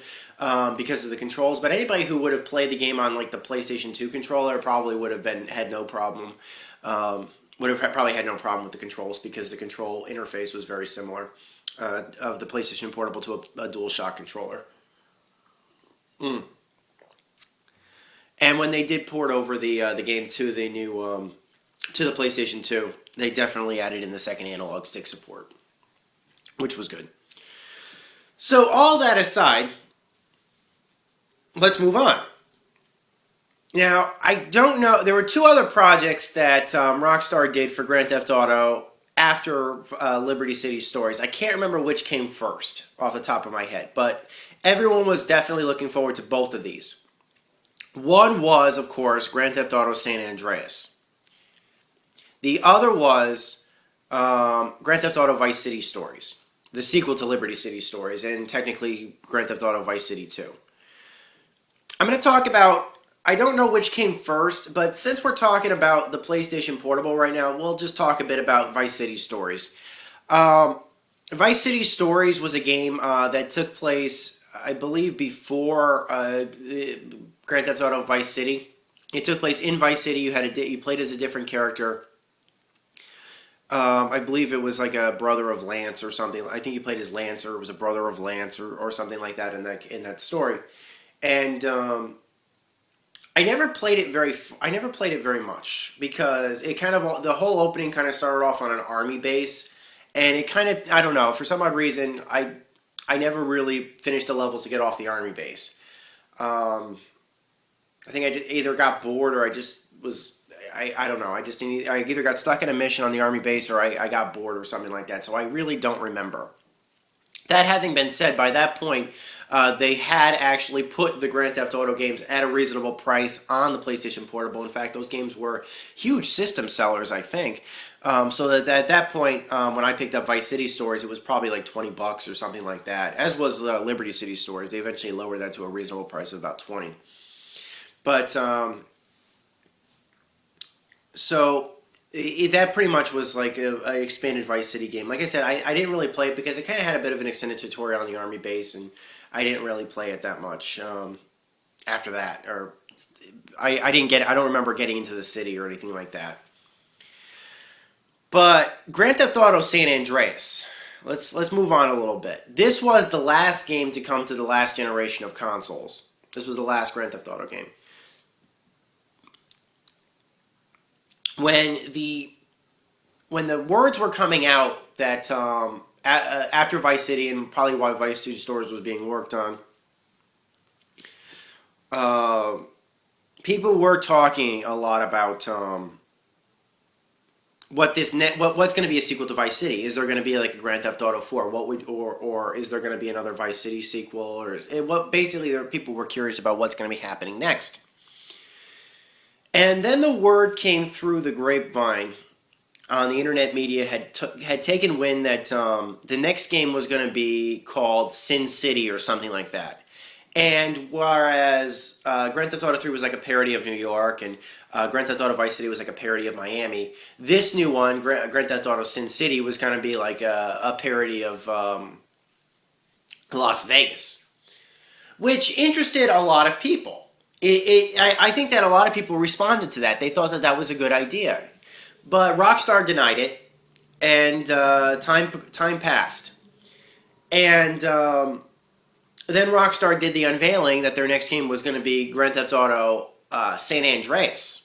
because of the controls. But anybody who would have played the game on like the PlayStation 2 controller probably would have had no problem. Probably had no problem with the controls because the control interface was very similar of the PlayStation Portable to a DualShock controller. And when they did port over the game to the new to the PlayStation 2, they definitely added in the second analog stick support, which was good. So all that aside, let's move on. Now, I don't know. There were two other projects that Rockstar did for Grand Theft Auto after Liberty City Stories. I can't remember which came first off the top of my head, but everyone was definitely looking forward to both of these. One was, of course, Grand Theft Auto San Andreas. The other was Grand Theft Auto Vice City Stories, the sequel to Liberty City Stories, and technically Grand Theft Auto Vice City 2. I'm going to talk about, I don't know which came first, but since we're talking about the PlayStation Portable right now, we'll just talk a bit about Vice City Stories. Um, Vice City Stories was a game that took place, I believe, before Grand Theft Auto Vice City. It took place in Vice City. You played as a different character. I believe it was like a brother of Lance or something. I think you played as Lance, or it was a brother of Lance, or something like that in that story. And I never played it very much because it kind of the whole opening kind of started off on an army base, and it kind of, I don't know, for some odd reason I never really finished the levels to get off the army base. Um, I think I just either got bored or I just was. I don't know. I either got stuck in a mission on the army base or I got bored or something like that. So I really don't remember. That having been said, by that point, they had actually put the Grand Theft Auto games at a reasonable price on the PlayStation Portable. In fact, those games were huge system sellers, I think. So that at that point, when I picked up Vice City Stories, it was probably like $20 or something like that. As was Liberty City Stories. They eventually lowered that to a reasonable price of about 20. But so that pretty much was like a expanded Vice City game. Like I said, I didn't really play it because it kind of had a bit of an extended tutorial on the army base, and I didn't really play it that much after that. Or I didn't get. I don't remember getting into the city or anything like that. But Grand Theft Auto San Andreas. Let's move on a little bit. This was the last game to come to the last generation of consoles. This was the last Grand Theft Auto game. When the words were coming out that after Vice City and probably while Vice City Stories was being worked on, uh, people were talking a lot about what's going to be a sequel to Vice City. Is there going to be like a Grand Theft Auto 4? Or is there going to be another Vice City sequel? Basically people were curious about what's going to be happening next. And then the word came through the grapevine. The internet media had taken wind that the next game was going to be called Sin City or something like that. And whereas Grand Theft Auto 3 was like a parody of New York, and Grand Theft Auto Vice City was like a parody of Miami, this new one, Grand Theft Auto Sin City, was going to be like a parody of Las Vegas, which interested a lot of people. I think that a lot of people responded to that. They thought that that was a good idea. But Rockstar denied it, and time passed. And then Rockstar did the unveiling that their next game was going to be Grand Theft Auto San Andreas.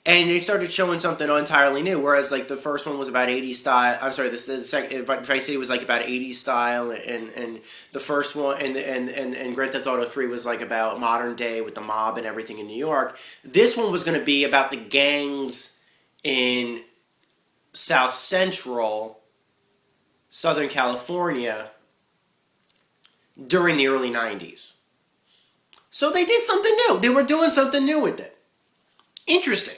And they started showing something entirely new, whereas like the first one was about 80s style. I'm sorry, the second Vice City was like about 80s style, and the first one and Grand Theft Auto 3 was like about modern day with the mob and everything in New York. This one was going to be about the gangs in South Central Southern California during the early 90s. So they did something new. They were doing something new with it. Interesting.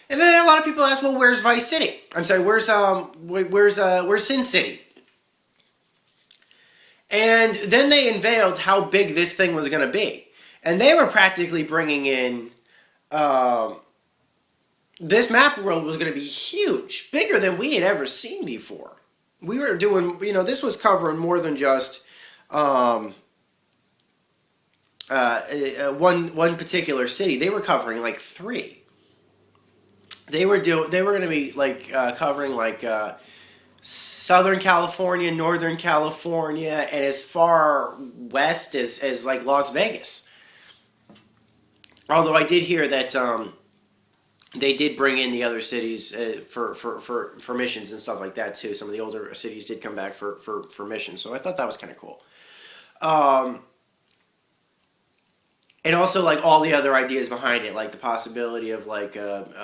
And then a lot of people ask, well, where's Vice City? I'm sorry, where's Sin City? And then they unveiled how big this thing was going to be. And they were practically bringing in this map world was going to be huge, bigger than we had ever seen before. We were doing, this was covering more than just one particular city. They were covering like 3. They were going to be like covering like Southern California, Northern California, and as far west as like Las Vegas. Although I did hear that they did bring in the other cities for missions and stuff like that too. Some of the older cities did come back for missions, so I thought that was kind of cool. And also, like all the other ideas behind it, like the possibility of like of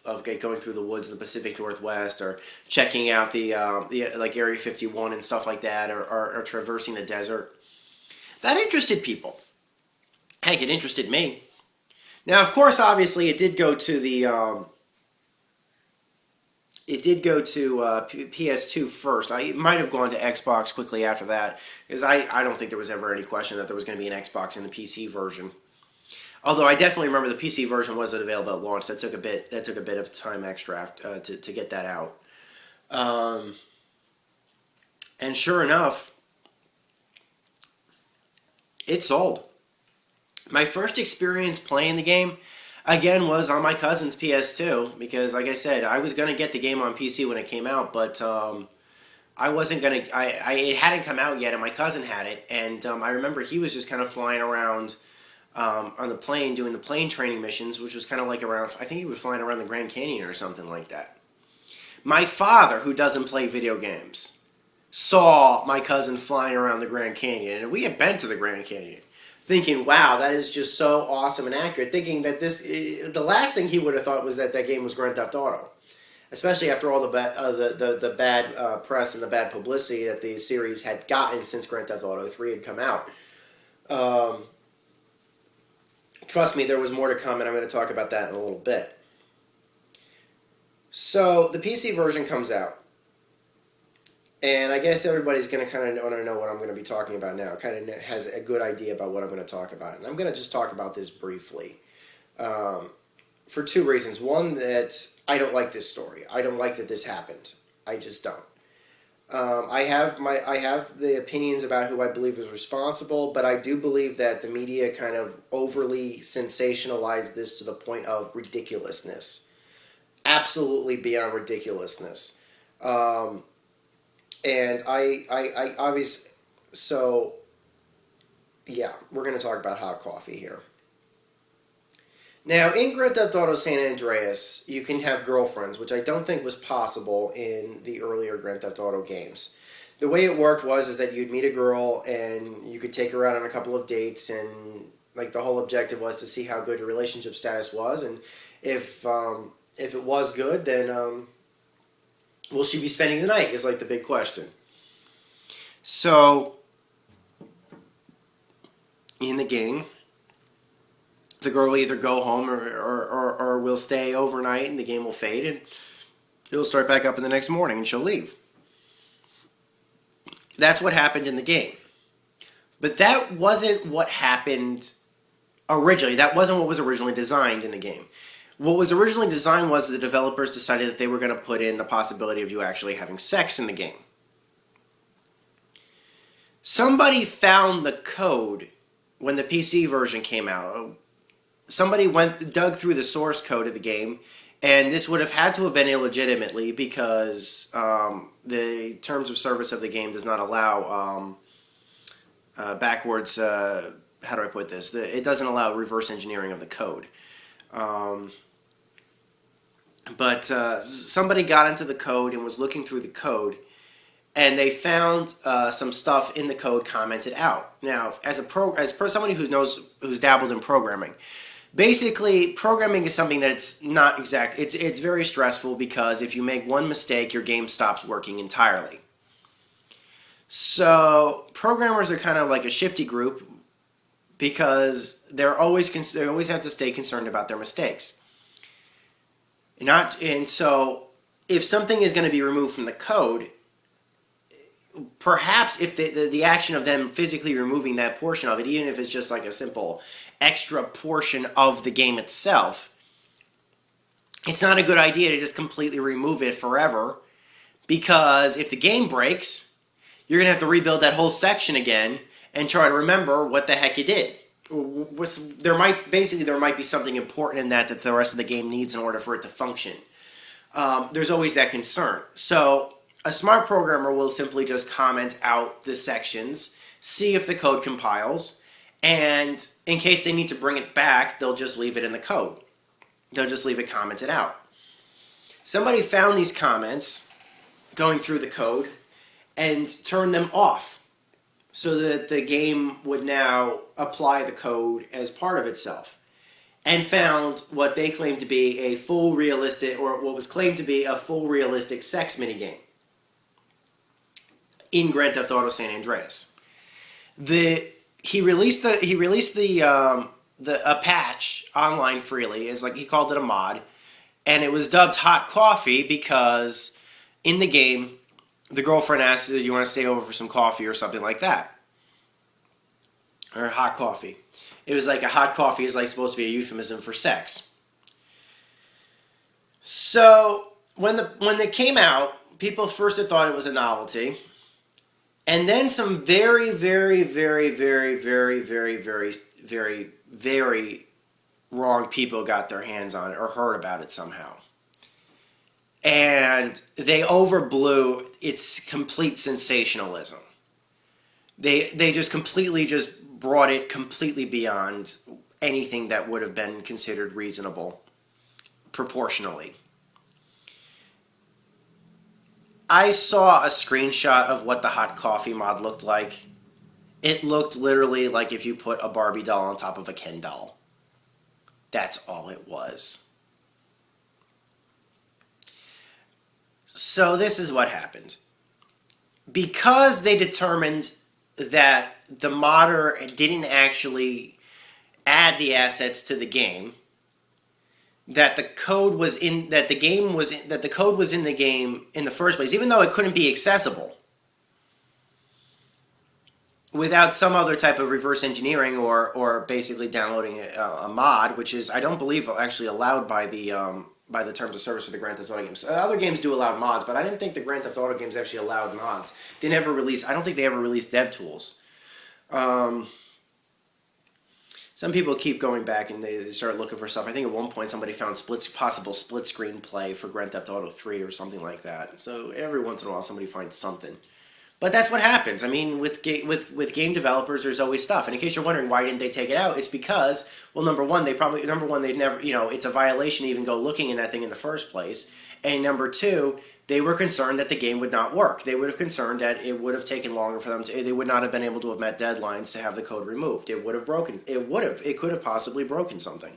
going through the woods in the Pacific Northwest, or checking out the like Area 51 and stuff like that, or traversing the desert. That interested people. Heck, it interested me. Now, of course, obviously, it did go to the PS2 first. I might have gone to Xbox quickly after that, because I don't think there was ever any question that there was going to be an Xbox in the PC version. Although I definitely remember the PC version wasn't available at launch. That took a bit of time extra to get that out. Um, and sure enough, it sold. My first experience playing the game, again, was on my cousin's PS2 because, like I said, I was going to get the game on PC when it came out, but I wasn't going to. It hadn't come out yet, and my cousin had it. And I remember he was just kind of flying around on the plane doing the plane training missions, which was kind of like around, I think he was flying around the Grand Canyon or something like that. My father, who doesn't play video games, saw my cousin flying around the Grand Canyon, and we had been to the Grand Canyon, thinking, wow, that is just so awesome and accurate, thinking that the last thing he would have thought was that that game was Grand Theft Auto, especially after all the bad press and the bad publicity that the series had gotten since Grand Theft Auto 3 had come out. Trust me, there was more to come, and I'm going to talk about that in a little bit. So the PC version comes out, and I guess everybody's going to kind of want to know what I'm going to be talking about now. Kind of has a good idea about what I'm going to talk about, and I'm going to just talk about this briefly for two reasons. One, that I don't like this story. I don't like that this happened. I just don't. I have the opinions about who I believe is responsible, but I do believe that the media kind of overly sensationalized this to the point of ridiculousness. Absolutely beyond ridiculousness. And I obviously, so yeah, we're going to talk about hot coffee here. Now, in Grand Theft Auto San Andreas, you can have girlfriends, which I don't think was possible in the earlier Grand Theft Auto games. The way it worked was that you'd meet a girl and you could take her out on a couple of dates, and like the whole objective was to see how good your relationship status was, and if it was good, then will she be spending the night is like the big question. So, in the game, the girl will either go home or will stay overnight, and the game will fade, and it'll start back up in the next morning, and she'll leave. That's what happened in the game. But that wasn't what happened originally. That wasn't what was originally designed in the game. What was originally designed was the developers decided that they were going to put in the possibility of you actually having sex in the game. Somebody found the code when the PC version came out. Somebody dug through the source code of the game, and this would have had to have been illegitimately because the terms of service of the game does not allow backwards. How do I put this? It doesn't allow reverse engineering of the code. But somebody got into the code and was looking through the code, and they found some stuff in the code commented out. Now, as somebody who's dabbled in programming, basically programming is something that it's not exact. It's very stressful because if you make one mistake, your game stops working entirely. So programmers are kind of like a shifty group because they always have to stay concerned about their mistakes. And so if something is going to be removed from the code, perhaps if the action of them physically removing that portion of it, even if it's just like a simple extra portion of the game itself, it's not a good idea to just completely remove it forever, because if the game breaks, you're going to have to rebuild that whole section again and try to remember what the heck you did. There might be something important in that the rest of the game needs in order for it to function. There's always that concern. So a smart programmer will simply just comment out the sections, see if the code compiles, and in case they need to bring it back, they'll just leave it in the code. They'll just leave it commented out. Somebody found these comments going through the code and turned them off, so that the game would now apply the code as part of itself, and found what they claimed to be a full realistic, or what was claimed to be a full realistic sex minigame in Grand Theft Auto San Andreas. He released a patch online freely, as like he called it a mod, and it was dubbed Hot Coffee because in the game, the girlfriend asks, "Do you want to stay over for some coffee?" or something like that. Or hot coffee. It was like a hot coffee is like supposed to be a euphemism for sex. So when they came out, people first had thought it was a novelty, and then some very, very, very, very, very, very, very, very, very wrong people got their hands on it or heard about it somehow. And they overblew its complete sensationalism. They just completely just brought it completely beyond anything that would have been considered reasonable proportionally. I saw a screenshot of what the hot coffee mod looked like. It looked literally like if you put a Barbie doll on top of a Ken doll. That's all it was. So this is what happened. Because they determined that the modder didn't actually add the assets to the game, that the code was in that the game was in, that the code was in the game in the first place, even though it couldn't be accessible without some other type of reverse engineering or basically downloading a mod, which is I don't believe actually allowed by the terms of service of the Grand Theft Auto games. Other games do allow mods, but I didn't think the Grand Theft Auto games actually allowed mods. They never released. I don't think they ever released dev tools. Some people keep going back and they start looking for stuff. I think at one point somebody found possible split screen play for Grand Theft Auto 3 or something like that. So every once in a while somebody finds something. But that's what happens. I mean, with game developers, there's always stuff. And in case you're wondering why didn't they take it out, it's because, well, number one, they never, it's a violation to even go looking in that thing in the first place. And number two, they were concerned that the game would not work. They would have concerned that it would have taken longer for them to. They would not have been able to have met deadlines to have the code removed. It would have broken. It could have possibly broken something.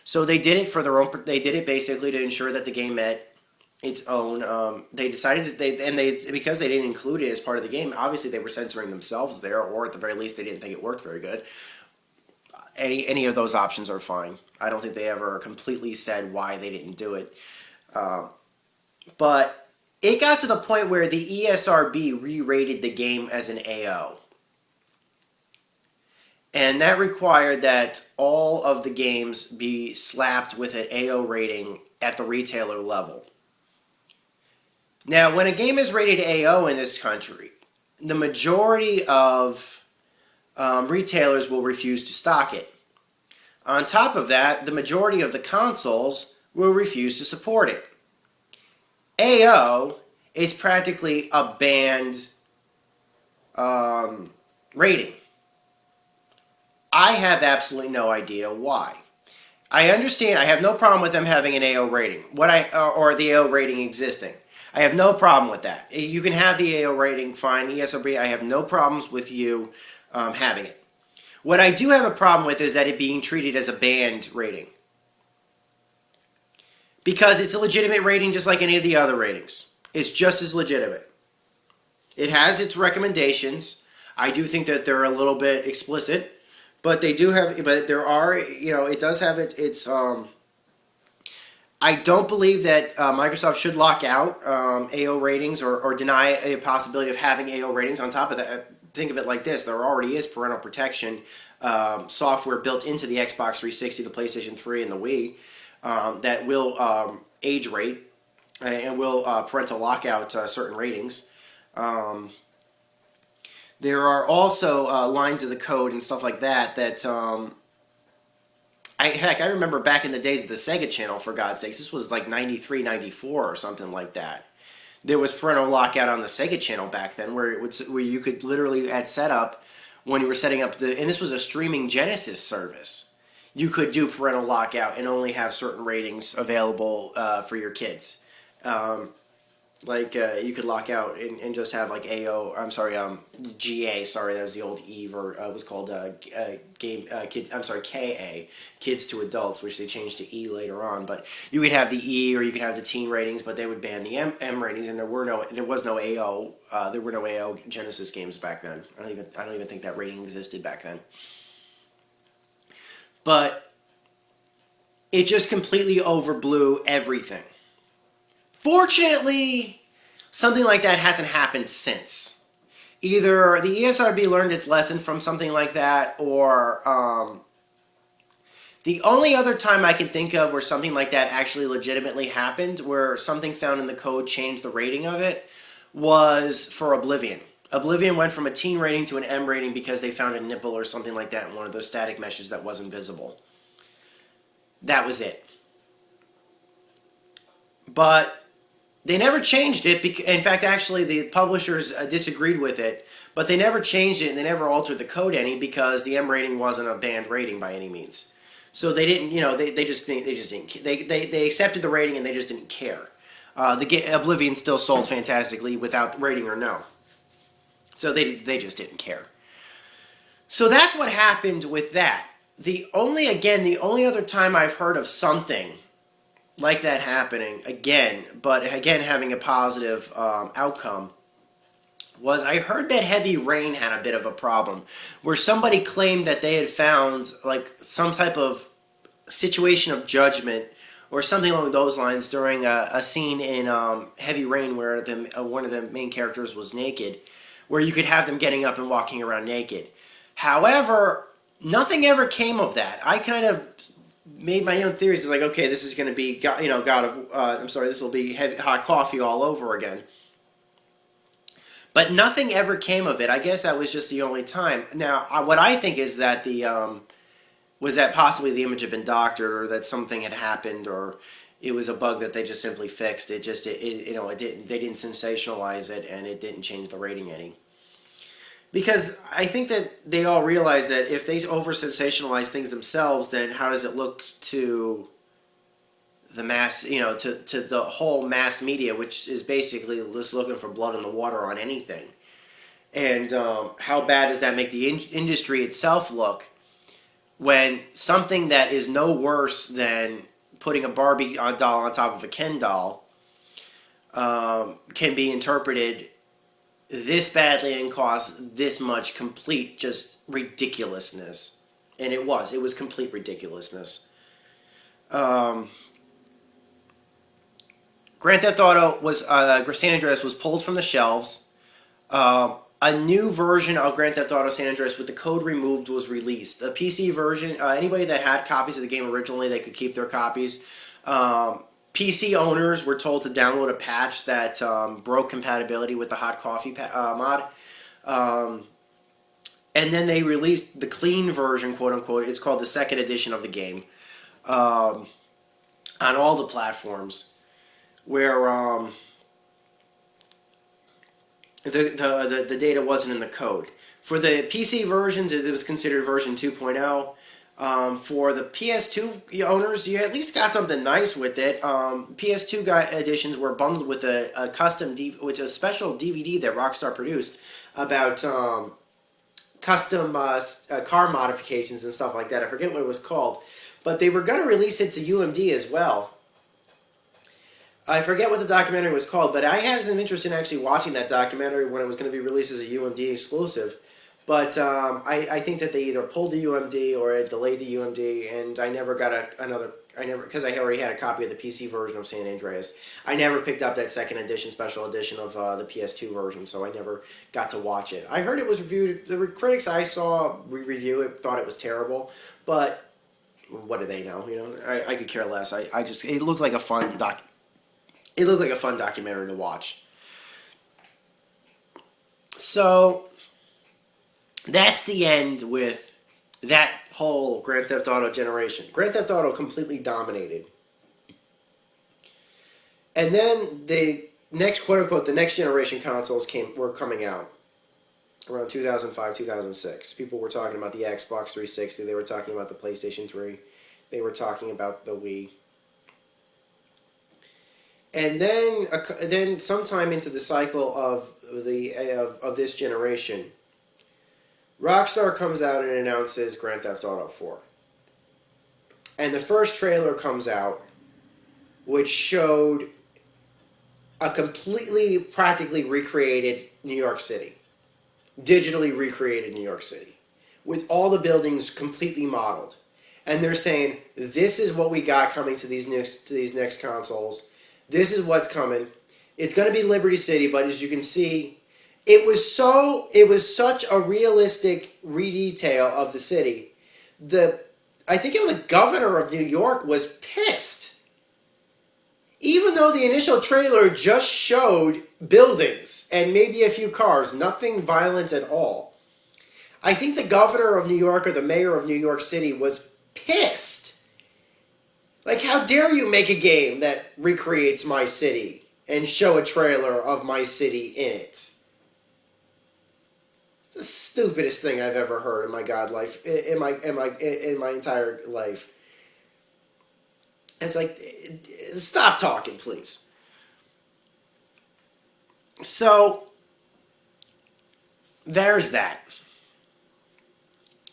So they did it for their own. They did it basically to ensure that the game met its own. They decided because they didn't include it as part of the game. Obviously, they were censoring themselves there, or at the very least, they didn't think it worked very good. Any of those options are fine. I don't think they ever completely said why they didn't do it. But it got to the point where the ESRB re-rated the game as an AO. And that required that all of the games be slapped with an AO rating at the retailer level. Now, when a game is rated AO in this country, the majority of retailers will refuse to stock it. On top of that, the majority of the consoles will refuse to support it. AO is practically a banned rating. I have absolutely no idea why. I understand. I have no problem with them having an AO rating. Or the AO rating existing. I have no problem with that. You can have the AO rating, fine. ESRB, I have no problems with you having it. What I do have a problem with is that it being treated as a banned rating. Because it's a legitimate rating just like any of the other ratings. It's just as legitimate. It has its recommendations. I do think that they're a little bit explicit, but it does have its I don't believe that Microsoft should lock out AO ratings or deny a possibility of having AO ratings. On top of that, think of it like this. There already is parental protection software built into the Xbox 360, the PlayStation 3, and the Wii that will age rate and will parental lockout certain ratings. There are also lines of the code and stuff like that I remember back in the days of the Sega Channel, for God's sakes. This was like 93, 94 or something like that. There was parental lockout on the Sega Channel back then where you could literally, at setup, when you were setting up and this was a streaming Genesis service, you could do parental lockout and only have certain ratings available for your kids. You could lock out and just have like GA. Sorry, that was the old Eve, or it was called KA, Kids to Adults, which they changed to E later on. But you could have the E or you could have the teen ratings, but they would ban the M ratings, and there was no AO. There were no AO Genesis games back then. I don't even think that rating existed back then. But it just completely overblew everything. Fortunately, something like that hasn't happened since. Either the ESRB learned its lesson from something like that, or The only other time I can think of where something like that actually legitimately happened, where something found in the code changed the rating of it, was for Oblivion. Oblivion went from a teen rating to an M rating because they found a nipple or something like that in one of those static meshes that wasn't visible. That was it. But they never changed it. In fact, actually, the publishers disagreed with it, but they never changed it and they never altered the code any because the M rating wasn't a banned rating by any means. So they didn't, they just didn't. They accepted the rating and they just didn't care. Oblivion still sold fantastically without the rating or no. So they just didn't care. So that's what happened with that. The only other time I've heard of something like that happening again, but again having a positive outcome, was I heard that Heavy Rain had a bit of a problem, where somebody claimed that they had found like some type of situation of judgment or something along those lines during a scene in Heavy Rain where one of the main characters was naked, where you could have them getting up and walking around naked. However, nothing ever came of that. I kind of made my own theories. It's like, okay, this is going to be, this will be hot coffee all over again. But nothing ever came of it. I guess that was just the only time. Now, what I think is that was that possibly the image had been doctored, or that something had happened, or it was a bug that they just simply fixed. They didn't sensationalize it, and it didn't change the rating any. Because I think that they all realize that if they over-sensationalize things themselves, then how does it look to the mass, to the whole mass media, which is basically just looking for blood in the water on anything. And how bad does that make the industry itself look when something that is no worse than putting a Barbie doll on top of a Ken doll can be interpreted this badly and cause this much complete just ridiculousness. And it was complete ridiculousness. Grand Theft Auto San Andreas was pulled from the shelves. A new version of Grand Theft Auto San Andreas with the code removed was released. The PC version, anybody that had copies of the game originally, they could keep their copies. PC owners were told to download a patch that broke compatibility with the hot coffee mod. And then they released the clean version, quote unquote. It's called the second edition of the game on all the platforms, where the data wasn't in the code. For the PC versions, it was considered version 2.0. For the PS2 owners, you at least got something nice with it. PS2 editions were bundled with a custom, which is a special DVD that Rockstar produced about custom car modifications and stuff like that. I forget what it was called, but they were going to release it to UMD as well. I forget what the documentary was called, but I had some interest in actually watching that documentary when it was going to be released as a UMD exclusive. But I think that they either pulled the UMD or it delayed the UMD, and I never got because I already had a copy of the PC version of San Andreas. I never picked up that second edition, special edition of the PS2 version, so I never got to watch it. I heard it was reviewed. The critics I saw review it thought it was terrible, but what do they know? I could care less. It looked like a fun It looked like a fun documentary to watch. So that's the end with that whole Grand Theft Auto generation. Grand Theft Auto completely dominated. And then the next, quote unquote, the next generation consoles were coming out around 2005, 2006. People were talking about the Xbox 360. They were talking about the PlayStation 3. They were talking about the Wii. And then sometime into the cycle of this generation, Rockstar comes out and announces Grand Theft Auto 4. And the first trailer comes out, which showed a completely, practically recreated New York City. Digitally recreated New York City. With all the buildings completely modeled. And they're saying, this is what we got coming to these next consoles. This is what's coming. It's going to be Liberty City, but as you can see, it was such a realistic redetail of the city. I think it was the governor of New York was pissed. Even though the initial trailer just showed buildings and maybe a few cars, nothing violent at all. I think the governor of New York or the mayor of New York City was pissed. Like, how dare you make a game that recreates my city and show a trailer of my city in it? It's the stupidest thing I've ever heard in my in my entire life. It's like, stop talking, please. So, there's that.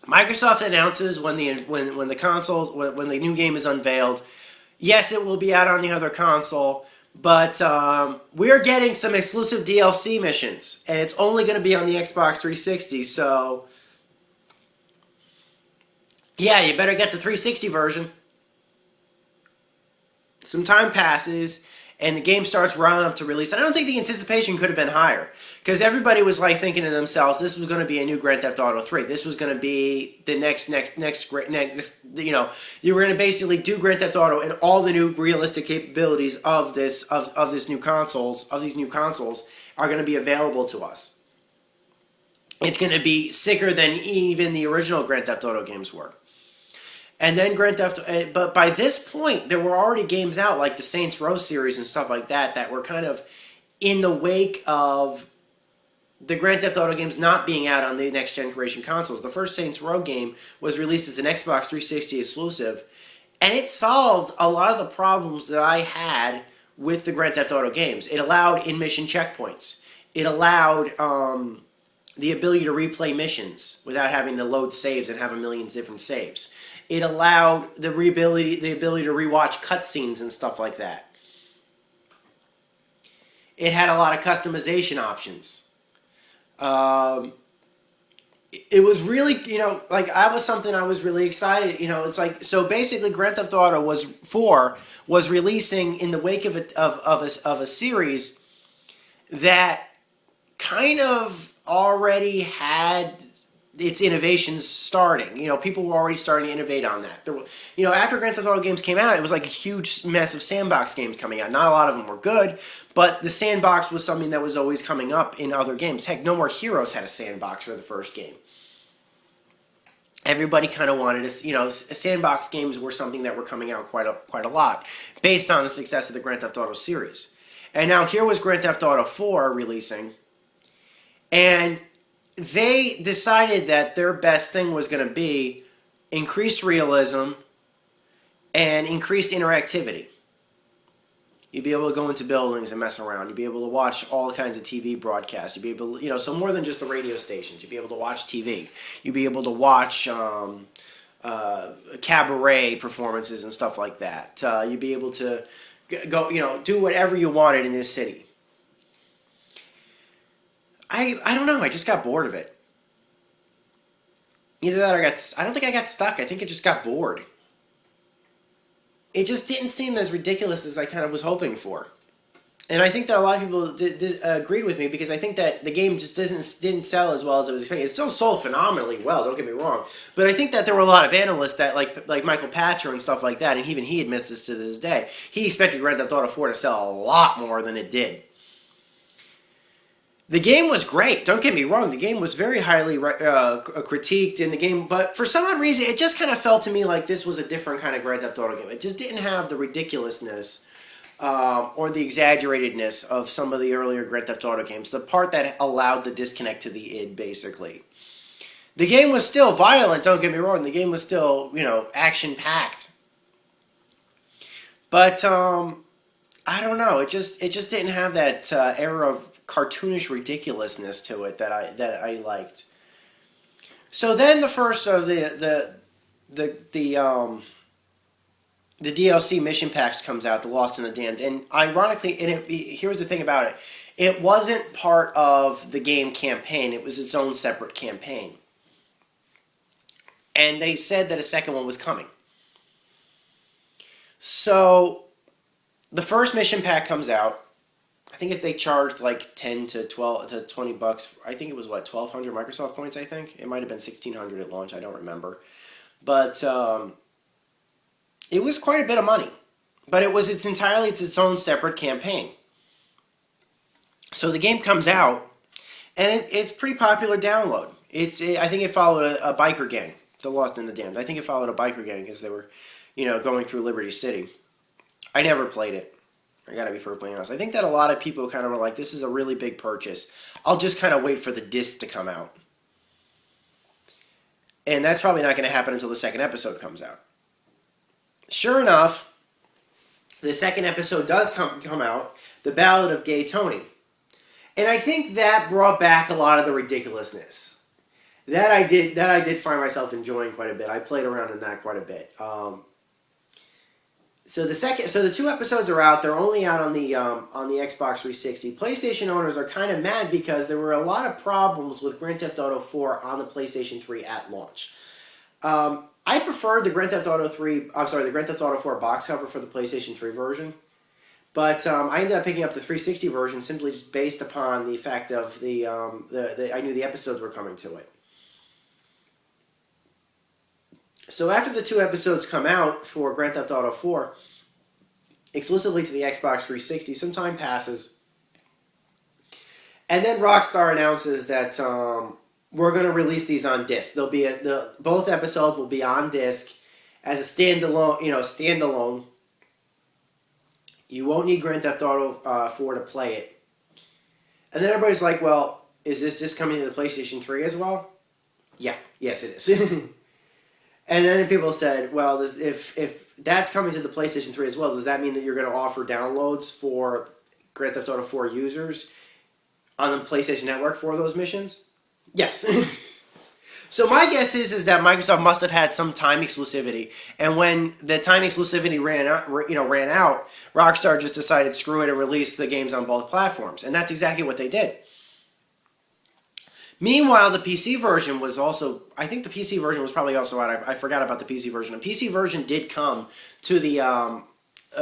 Microsoft announces when the console when the new game is unveiled. Yes, it will be out on the other console, but we're getting some exclusive DLC missions, and it's only going to be on the Xbox 360. So, yeah, you better get the 360 version. Some time passes, and the game starts running up to release. I don't think the anticipation could have been higher, because everybody was like thinking to themselves, this was going to be a new Grand Theft Auto 3. This was going to be the next, you know, you were going to basically do Grand Theft Auto and all the new realistic capabilities of these new consoles are going to be available to us. It's going to be sicker than even the original Grand Theft Auto games were. And then but by this point, there were already games out like the Saints Row series and stuff like that were kind of in the wake of the Grand Theft Auto games not being out on the next generation consoles. The first Saints Row game was released as an Xbox 360 exclusive, and it solved a lot of the problems that I had with the Grand Theft Auto games. It allowed in-mission checkpoints. It allowed the ability to replay missions without having to load saves and have a million different saves. It allowed the ability to rewatch cutscenes and stuff like that. It had a lot of customization options. It was really, I was really excited. It's like, so basically Grand Theft Auto 4 was releasing in the wake of a series that kind of already had its innovations starting. People were already starting to innovate on that. After Grand Theft Auto games came out, it was like a huge, massive sandbox games coming out. Not a lot of them were good, but the sandbox was something that was always coming up in other games. Heck, No More Heroes had a sandbox for the first game. Everybody kind of wanted to, sandbox games were something that were coming out quite a lot, based on the success of the Grand Theft Auto series. And now here was Grand Theft Auto 4 releasing, and they decided that their best thing was going to be increased realism and increased interactivity. You'd be able to go into buildings and mess around. You'd be able to watch all kinds of TV broadcasts. You'd be able to, so more than just the radio stations. You'd be able to watch TV. You'd be able to watch cabaret performances and stuff like that. You'd be able to go, do whatever you wanted in this city. I don't know. I just got bored of it. Either that or I don't think I got stuck. I think I just got bored. It just didn't seem as ridiculous as I kind of was hoping for. And I think that a lot of people agreed with me, because I think that the game just didn't sell as well as I was expecting. It still sold phenomenally well, don't get me wrong. But I think that there were a lot of analysts that, like Michael Patcher and stuff like that, and even he admits this to this day, he expected Grand Theft Auto 4 to sell a lot more than it did. The game was great. Don't get me wrong. The game was very highly critiqued in the game, but for some odd reason, it just kind of felt to me like this was a different kind of Grand Theft Auto game. It just didn't have the ridiculousness or the exaggeratedness of some of the earlier Grand Theft Auto games. The part that allowed the disconnect to the id, basically. The game was still violent. Don't get me wrong. The game was still, action packed. But I don't know. It just didn't have that era of cartoonish ridiculousness to it that I liked. So then the first of the DLC mission packs comes out, The Lost and the Damned, and ironically, here's the thing about it: it wasn't part of the game campaign; it was its own separate campaign. And they said that a second one was coming. So the first mission pack comes out. I think if they charged like $10 to $20, I think it was 1,200 Microsoft points. I think it might have been 1,600 at launch. I don't remember, But it was quite a bit of money. But it's its own separate campaign. So the game comes out, and it's pretty popular download. I think it followed a biker gang, The Lost and the Damned. I think it followed a biker gang because they were, going through Liberty City. I never played it. I gotta be perfectly honest. I think that a lot of people kind of were like, this is a really big purchase. I'll just kind of wait for the disc to come out. And that's probably not going to happen until the second episode comes out. Sure enough, the second episode does come out, The Ballad of Gay Tony. And I think that brought back a lot of the ridiculousness. That I did find myself enjoying quite a bit. I played around in that quite a bit. So the two episodes are out. They're only out on the Xbox 360. PlayStation owners are kind of mad because there were a lot of problems with Grand Theft Auto 4 on the PlayStation 3 at launch. I preferred the Grand Theft Auto 4 box cover for the PlayStation 3 version, but I ended up picking up the 360 version simply just based upon the fact of I knew the episodes were coming to it. So after the two episodes come out for Grand Theft Auto 4, exclusively to the Xbox 360, some time passes, and then Rockstar announces that we're going to release these on disc. Both episodes will be on disc as a standalone. You won't need Grand Theft Auto 4 to play it. And then everybody's like, well, is this just coming to the PlayStation 3 as well? Yeah, yes it is. And then people said, well, if that's coming to the PlayStation 3 as well, does that mean that you're going to offer downloads for Grand Theft Auto 4 users on the PlayStation Network for those missions? Yes. So my guess is that Microsoft must have had some time exclusivity, and when the time exclusivity ran out, Rockstar just decided screw it and released the games on both platforms, and that's exactly what they did. Meanwhile, the PC version was also, I think the PC version was probably also out. I forgot about the PC version. The PC version did come to the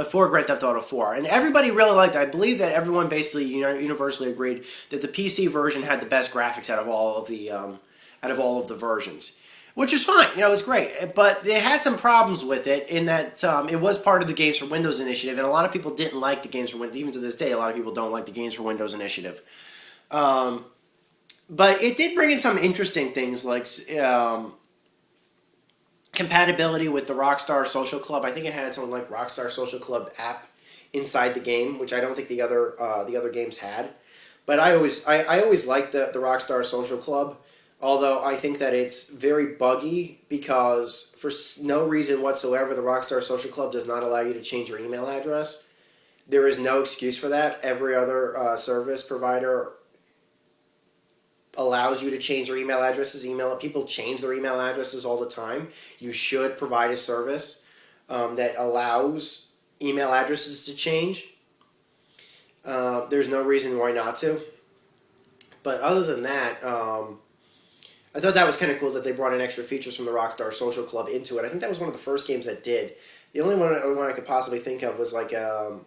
for Grand Theft Auto 4, and everybody really liked it. I believe that everyone basically universally agreed that the PC version had the best graphics out of all of the versions, which is fine. It was great, but they had some problems with it in that it was part of the Games for Windows initiative, and a lot of people didn't like the Games for Windows. Even to this day, a lot of people don't like the Games for Windows initiative. But it did bring in some interesting things like compatibility with the Rockstar Social Club. I think it had its own like Rockstar Social Club app inside the game, which I don't think the other games had. But I always liked the Rockstar Social Club, although I think that it's very buggy because for no reason whatsoever the Rockstar Social Club does not allow you to change your email address. There is no excuse for that. Every other service provider allows you to change your email addresses. People change their email addresses all the time. You should provide a service that allows email addresses to change. There's no reason why not to. But other than that, I thought that was kind of cool that they brought in extra features from the Rockstar Social Club into it. I think that was one of the first games that did. The only one I could possibly think of was like a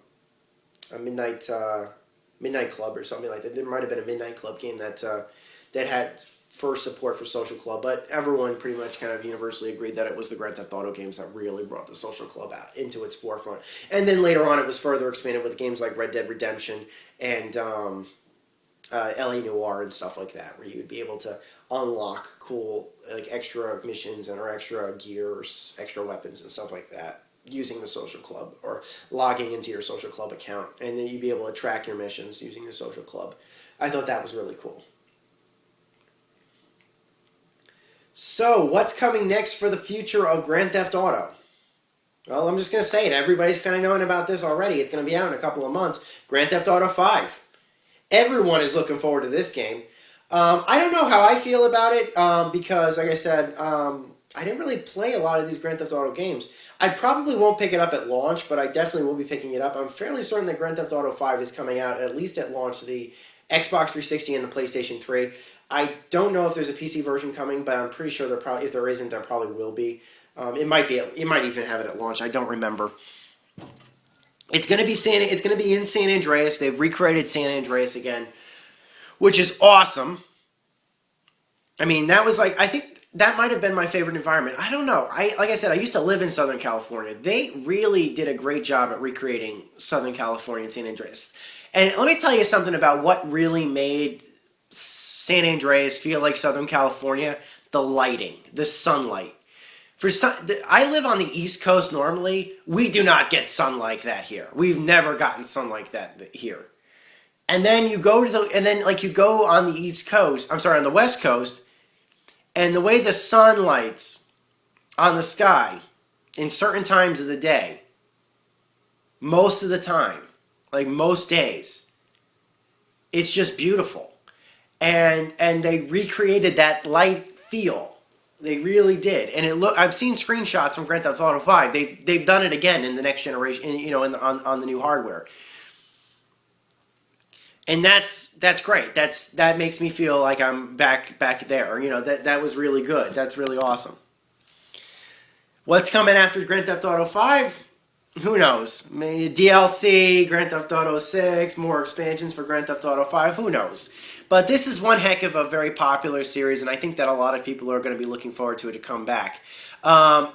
Midnight Club or something like that. There might have been a Midnight Club game that had first support for Social Club, but everyone pretty much kind of universally agreed that it was the Grand Theft Auto games that really brought the Social Club out into its forefront. And then later on, it was further expanded with games like Red Dead Redemption and L.A. Noire and stuff like that, where you would be able to unlock cool like extra missions or extra gear or extra weapons and stuff like that using the Social Club or logging into your Social Club account, and then you'd be able to track your missions using the Social Club. I thought that was really cool. So, what's coming next for the future of Grand Theft Auto? Well, I'm just going to say it. Everybody's kind of knowing about this already. It's going to be out in a couple of months. Grand Theft Auto 5. Everyone is looking forward to this game. I don't know how I feel about it because, like I said, I didn't really play a lot of these Grand Theft Auto games. I probably won't pick it up at launch, but I definitely will be picking it up. I'm fairly certain that Grand Theft Auto 5 is coming out at least at launch to the Xbox 360 and the PlayStation 3. I don't know if there's a PC version coming, but I'm pretty sure if there isn't, there probably will be. It might even have it at launch. I don't remember. It's going to be in San Andreas. They've recreated San Andreas again, which is awesome. I mean, that was like, I think that might have been my favorite environment. I don't know. Like I said, I used to live in Southern California. They really did a great job at recreating Southern California and San Andreas. And let me tell you something about what really made San Andreas feel like Southern California: the lighting, the sunlight. I live on the East Coast normally. We do not get sun like that here. We've never gotten sun like that here. And then you go you go on the East Coast. I'm sorry, on the West Coast, and the way the sun lights on the sky in certain times of the day, most of the time, like most days, it's just beautiful. And they recreated that light feel. They really did, and I've seen screenshots from Grand Theft Auto 5. They've done it again in the next generation, on the new hardware, and that's great. That makes me feel like I'm back there. That was really good. That's really awesome. What's coming after Grand Theft Auto 5? Who knows? Maybe DLC, Grand Theft Auto 6, more expansions for Grand Theft Auto 5. Who knows? But this is one heck of a very popular series, and I think that a lot of people are going to be looking forward to it to come back.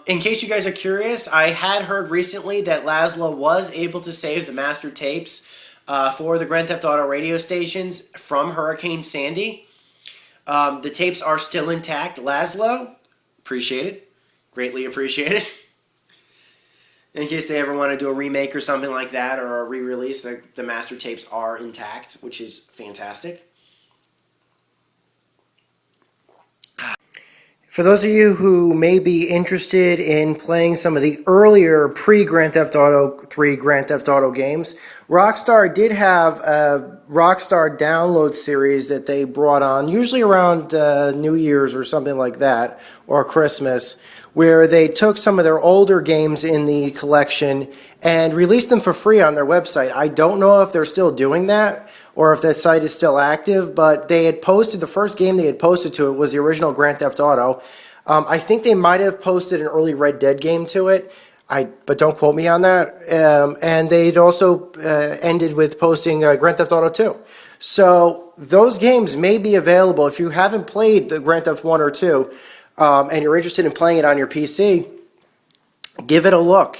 In case you guys are curious, I had heard recently that Laszlo was able to save the master tapes for the Grand Theft Auto radio stations from Hurricane Sandy. The tapes are still intact. Laszlo, appreciate it. Greatly appreciate it. In case they ever want to do a remake or something like that, or a re-release, the master tapes are intact, which is fantastic. For those of you who may be interested in playing some of the earlier pre-Grand Theft Auto 3 Grand Theft Auto games, Rockstar did have a Rockstar download series that they brought on, usually around New Year's or something like that, or Christmas, where they took some of their older games in the collection and released them for free on their website. I don't know if they're still doing that or if that site is still active, but they had posted, the first game they had posted to it was the original Grand Theft Auto. I think they might have posted an early Red Dead game to it, but don't quote me on that. And they'd also ended with posting Grand Theft Auto 2. So those games may be available. If you haven't played the Grand Theft 1 or 2, and you're interested in playing it on your PC, give it a look.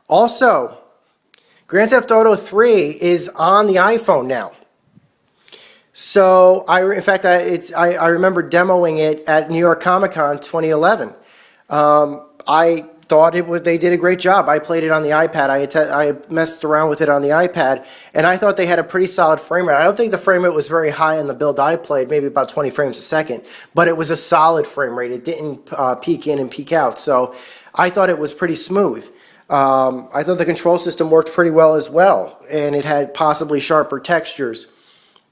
Also, Grand Theft Auto 3 is on the iPhone now. So, I remember demoing it at New York Comic Con 2011. I thought they did a great job. I played it on the iPad. I messed around with it on the iPad, and I thought they had a pretty solid frame rate. I don't think the frame rate was very high in the build I played, maybe about 20 frames a second, but it was a solid frame rate. It didn't peak in and peak out, so I thought it was pretty smooth. I thought the control system worked pretty well as well, and it had possibly sharper textures.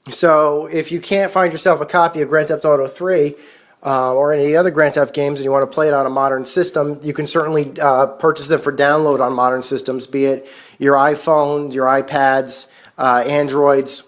So if you can't find yourself a copy of Grand Theft Auto 3 or any other Grand Theft games and you want to play it on a modern system, you can certainly purchase them for download on modern systems, be it your iPhones, your iPads, Androids.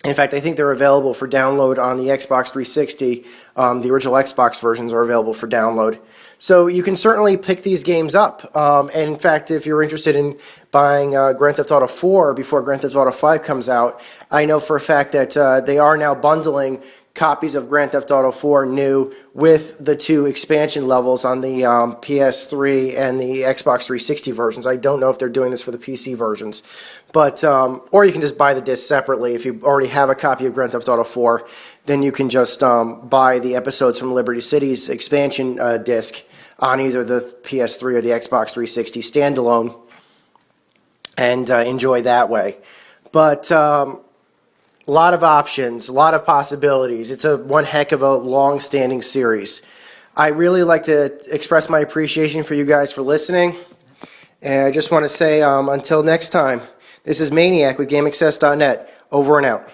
In fact, I think they're available for download on the Xbox 360. The original Xbox versions are available for download. So you can certainly pick these games up. And in fact, if you're interested in buying Grand Theft Auto 4 before Grand Theft Auto 5 comes out, I know for a fact that they are now bundling copies of Grand Theft Auto 4 new with the 2 expansion levels on the PS3 and the Xbox 360 versions. I don't know if they're doing this for the PC versions, but or you can just buy the disc separately. If you already have a copy of Grand Theft Auto 4, then you can just buy the episodes from Liberty City's expansion disc on either the PS3 or the Xbox 360 standalone and enjoy that way. But a lot of options, a lot of possibilities. It's one heck of a long-standing series. I really like to express my appreciation for you guys for listening. And I just want to say until next time, this is Maniac with GameAccess.net. Over and out.